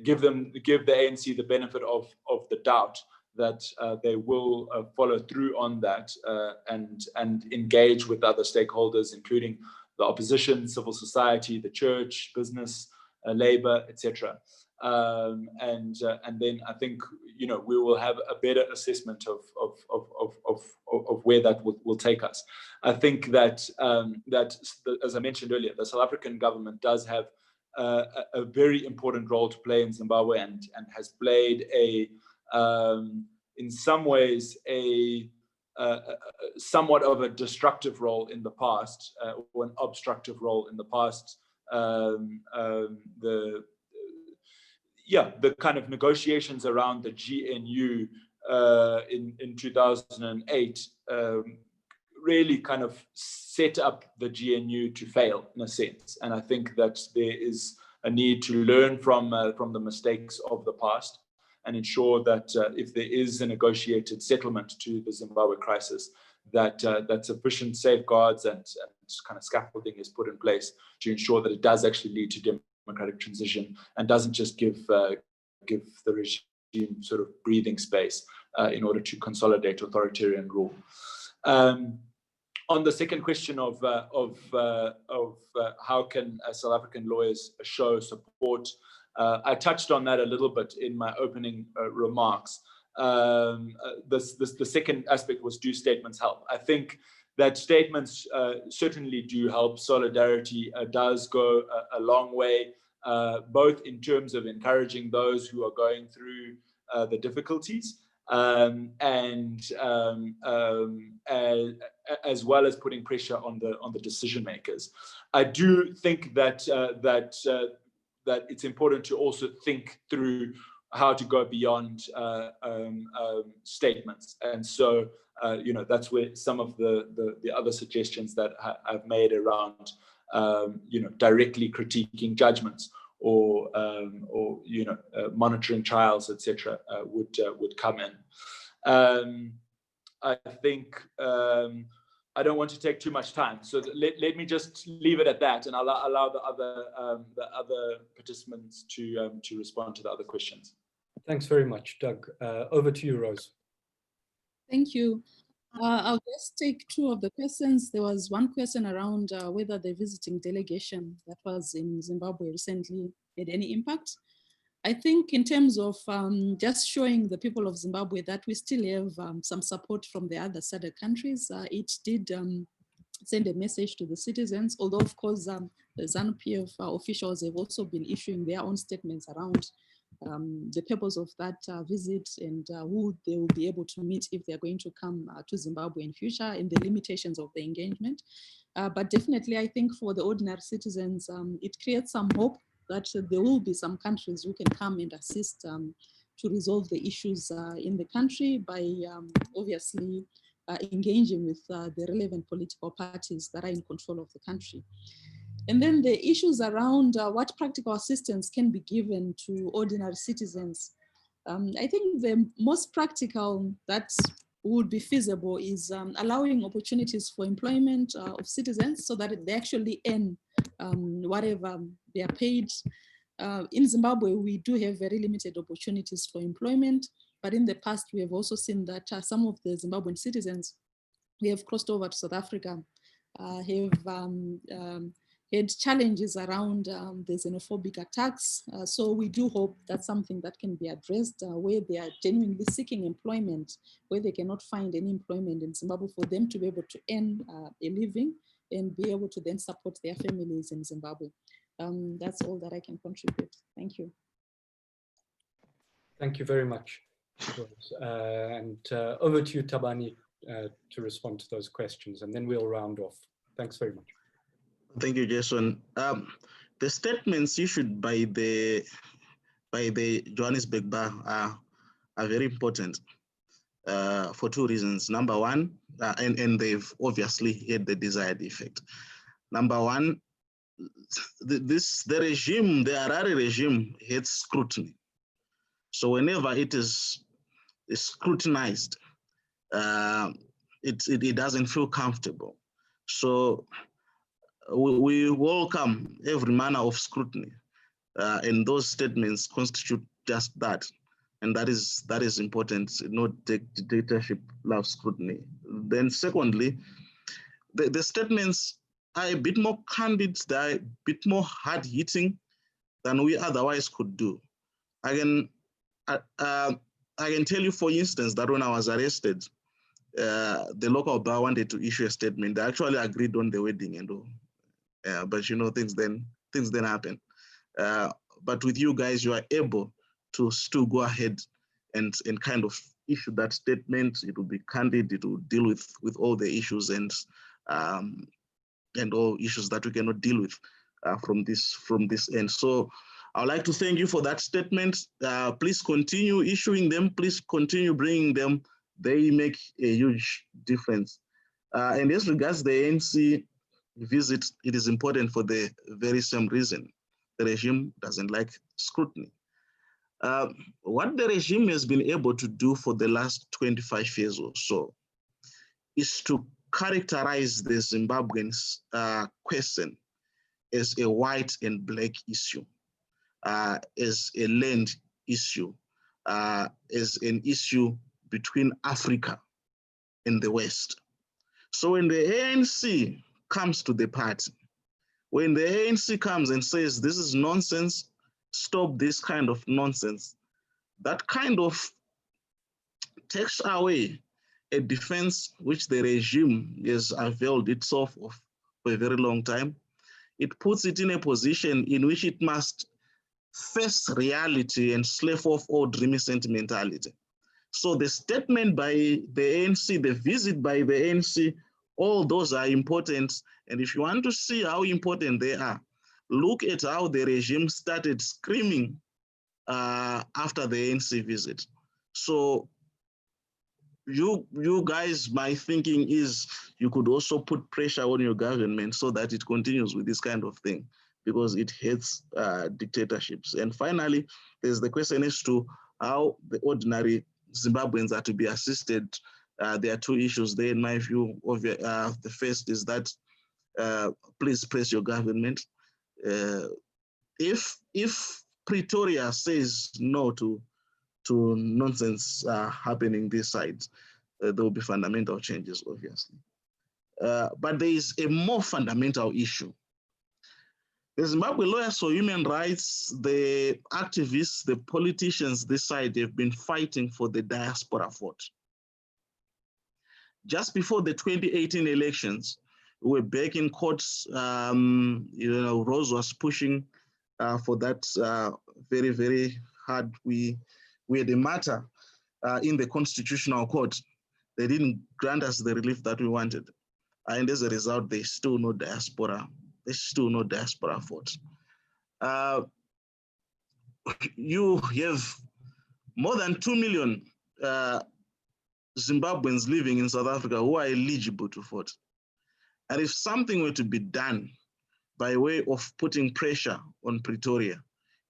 give the ANC the benefit of the doubt that they will follow through on that and engage with other stakeholders, including the opposition, civil society, the church, business, labor, etc. And then I think we will have a better assessment of where that will take us. I think that as I mentioned earlier, the South African government does have a very important role to play in Zimbabwe and has played in some ways somewhat of a destructive role in the past, or an obstructive role in the past. The kind of negotiations around the GNU in 2008 really kind of set up the GNU to fail in a sense. And I think that there is a need to learn from the mistakes of the past and ensure that if there is a negotiated settlement to the Zimbabwe crisis, that sufficient safeguards and kind of scaffolding is put in place to ensure that it does actually lead to democratic transition and doesn't just give the regime sort of breathing space in order to consolidate authoritarian rule. On the second question of how can South African lawyers show support, I touched on that a little bit in my opening remarks. The second aspect was, do statements help? I think that statements certainly do help. Solidarity does go a long way, both in terms of encouraging those who are going through the difficulties, and as well as putting pressure on the decision makers. I do think that it's important to also think through how to go beyond statements, and so that's where some of the other suggestions that I've made around directly critiquing judgments or monitoring trials, etc., would come in. I think I don't want to take too much time, so let me just leave it at that, and I'll allow the other participants to respond to the other questions. Thanks very much, Doug. Over to you, Rose. Thank you. I'll just take two of the questions. There was one question around whether the visiting delegation that was in Zimbabwe recently had any impact. I think in terms of just showing the people of Zimbabwe that we still have some support from the other SADC countries, it did send a message to the citizens, although of course the ZANU-PF officials have also been issuing their own statements around the purpose of that visit and who they will be able to meet if they're going to come to Zimbabwe in future, and the limitations of the engagement. But definitely I think for the ordinary citizens, it creates some hope that there will be some countries who can come and assist to resolve the issues in the country by obviously engaging with the relevant political parties that are in control of the country. And then the issues around what practical assistance can be given to ordinary citizens. I think the most practical that would be feasible is allowing opportunities for employment of citizens so that they actually earn whatever they are paid. in Zimbabwe, we do have very limited opportunities for employment, but in the past, we have also seen that some of the Zimbabwean citizens who have crossed over to South Africa have had challenges around the xenophobic attacks. So we do hope that's something that can be addressed where they are genuinely seeking employment, where they cannot find any employment in Zimbabwe, for them to be able to earn a living and be able to then support their families in Zimbabwe. That's all that I can contribute. Thank you. Thank you very much. And over to you, Thabani, to respond to those questions, and then we'll round off. Thanks very much. Thank you, Jason. The statements issued by the Johannesburg Bar are very important for two reasons. Number one, and they've obviously had the desired effect. Number one, the Harare regime hates scrutiny. So whenever it is scrutinized, it doesn't feel comfortable. So we welcome every manner of scrutiny, and those statements constitute just that, and that is important. No dictatorship loves scrutiny. Then secondly, the statements are a bit more candid, they're a bit more hard-hitting than we otherwise could do. I can tell you, for instance, that when I was arrested, the local bar wanted to issue a statement. They actually agreed on the wording and all. But you know, things then happen. But with you guys, you are able to still go ahead and kind of issue that statement. It will be candid. It will deal with all the issues and all issues that we cannot deal with from this end. So I would like to thank you for that statement. Please continue issuing them. Please continue bringing them. They make a huge difference. And as regards the ANC visit, it is important for the very same reason. The regime doesn't like scrutiny. What the regime has been able to do for the last 25 years or so is to characterize the Zimbabwean question as a white and black issue, as a land issue, as an issue between Africa and the West. So when the ANC comes to the party, when the ANC comes and says, this is nonsense, stop this kind of nonsense, that kind of takes away a defense which the regime has availed itself of for a very long time. It puts it in a position in which it must face reality and slave off all dreamy sentimentality. So the statement by the ANC, the visit by the ANC, all those are important. And if you want to see how important they are, look at how the regime started screaming after the ANC visit. So you guys, my thinking is you could also put pressure on your government so that it continues with this kind of thing, because it hates dictatorships. And finally, there's the question as to how the ordinary Zimbabweans are to be assisted. There are two issues there, in my view. The first is that please press your government. If Pretoria says no to nonsense happening this side, there will be fundamental changes, obviously. But there is a more fundamental issue. The Zimbabwe Lawyers for Human Rights, the activists, the politicians this side, they've been fighting for the diaspora vote. Just before the 2018 elections, we were back in courts. Rose was pushing for that very, very hard. We had a matter in the Constitutional Court. They didn't grant us the relief that we wanted. And as a result, there's still no diaspora. There's still no diaspora vote. You have more than 2 million Zimbabweans living in South Africa who are eligible to vote. And if something were to be done by way of putting pressure on Pretoria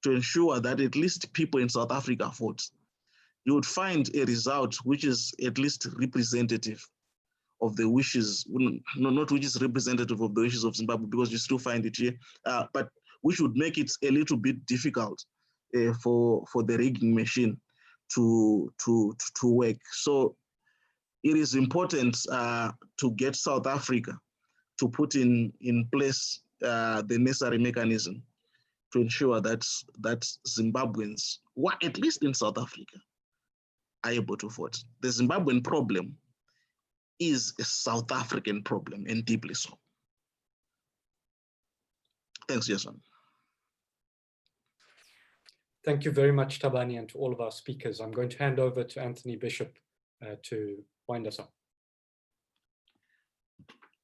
to ensure that at least people in South Africa vote, you would find a result which is at least representative of the wishes, not which is representative of the wishes of Zimbabwe, because you still find it here, but which would make it a little bit difficult for the rigging machine to work. So it is important to get South Africa to put in place the necessary mechanism to ensure that Zimbabweans, or at least in South Africa, are able to vote. The Zimbabwean problem is a South African problem, and deeply so. Thanks, Jason. Thank you very much, Thabani, and to all of our speakers. I'm going to hand over to Anthony Bishop to wind us up.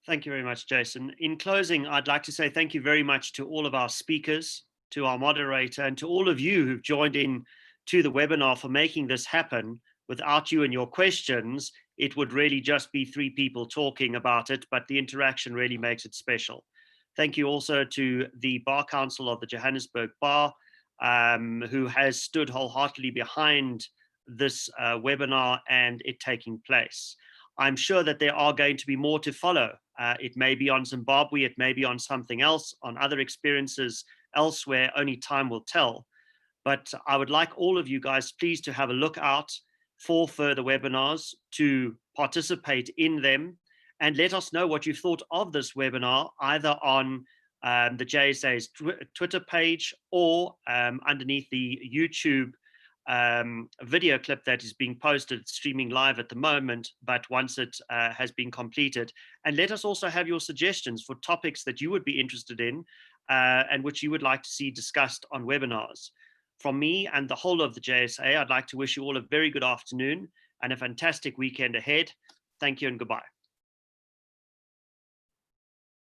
Thank you very much, Jason. In closing, I'd like to say thank you very much to all of our speakers, to our moderator, and to all of you who've joined in to the webinar for making this happen. Without you and your questions, it would really just be 3 people talking about it, but the interaction really makes it special. Thank you also to the Bar Council of the Johannesburg Bar, who has stood wholeheartedly behind this webinar and it taking place. I'm sure that there are going to be more to follow. It may be on Zimbabwe, it may be on something else, on other experiences elsewhere, only time will tell. But I would like all of you guys, please, to have a look out for further webinars, to participate in them, and let us know what you thought of this webinar, either on the JSA's Twitter page or underneath the YouTube video clip that is being posted, streaming live at the moment, but once it has been completed. And let us also have your suggestions for topics that you would be interested in and which you would like to see discussed on webinars. From me and the whole of the JSA, I'd like to wish you all a very good afternoon and a fantastic weekend ahead. Thank you and goodbye.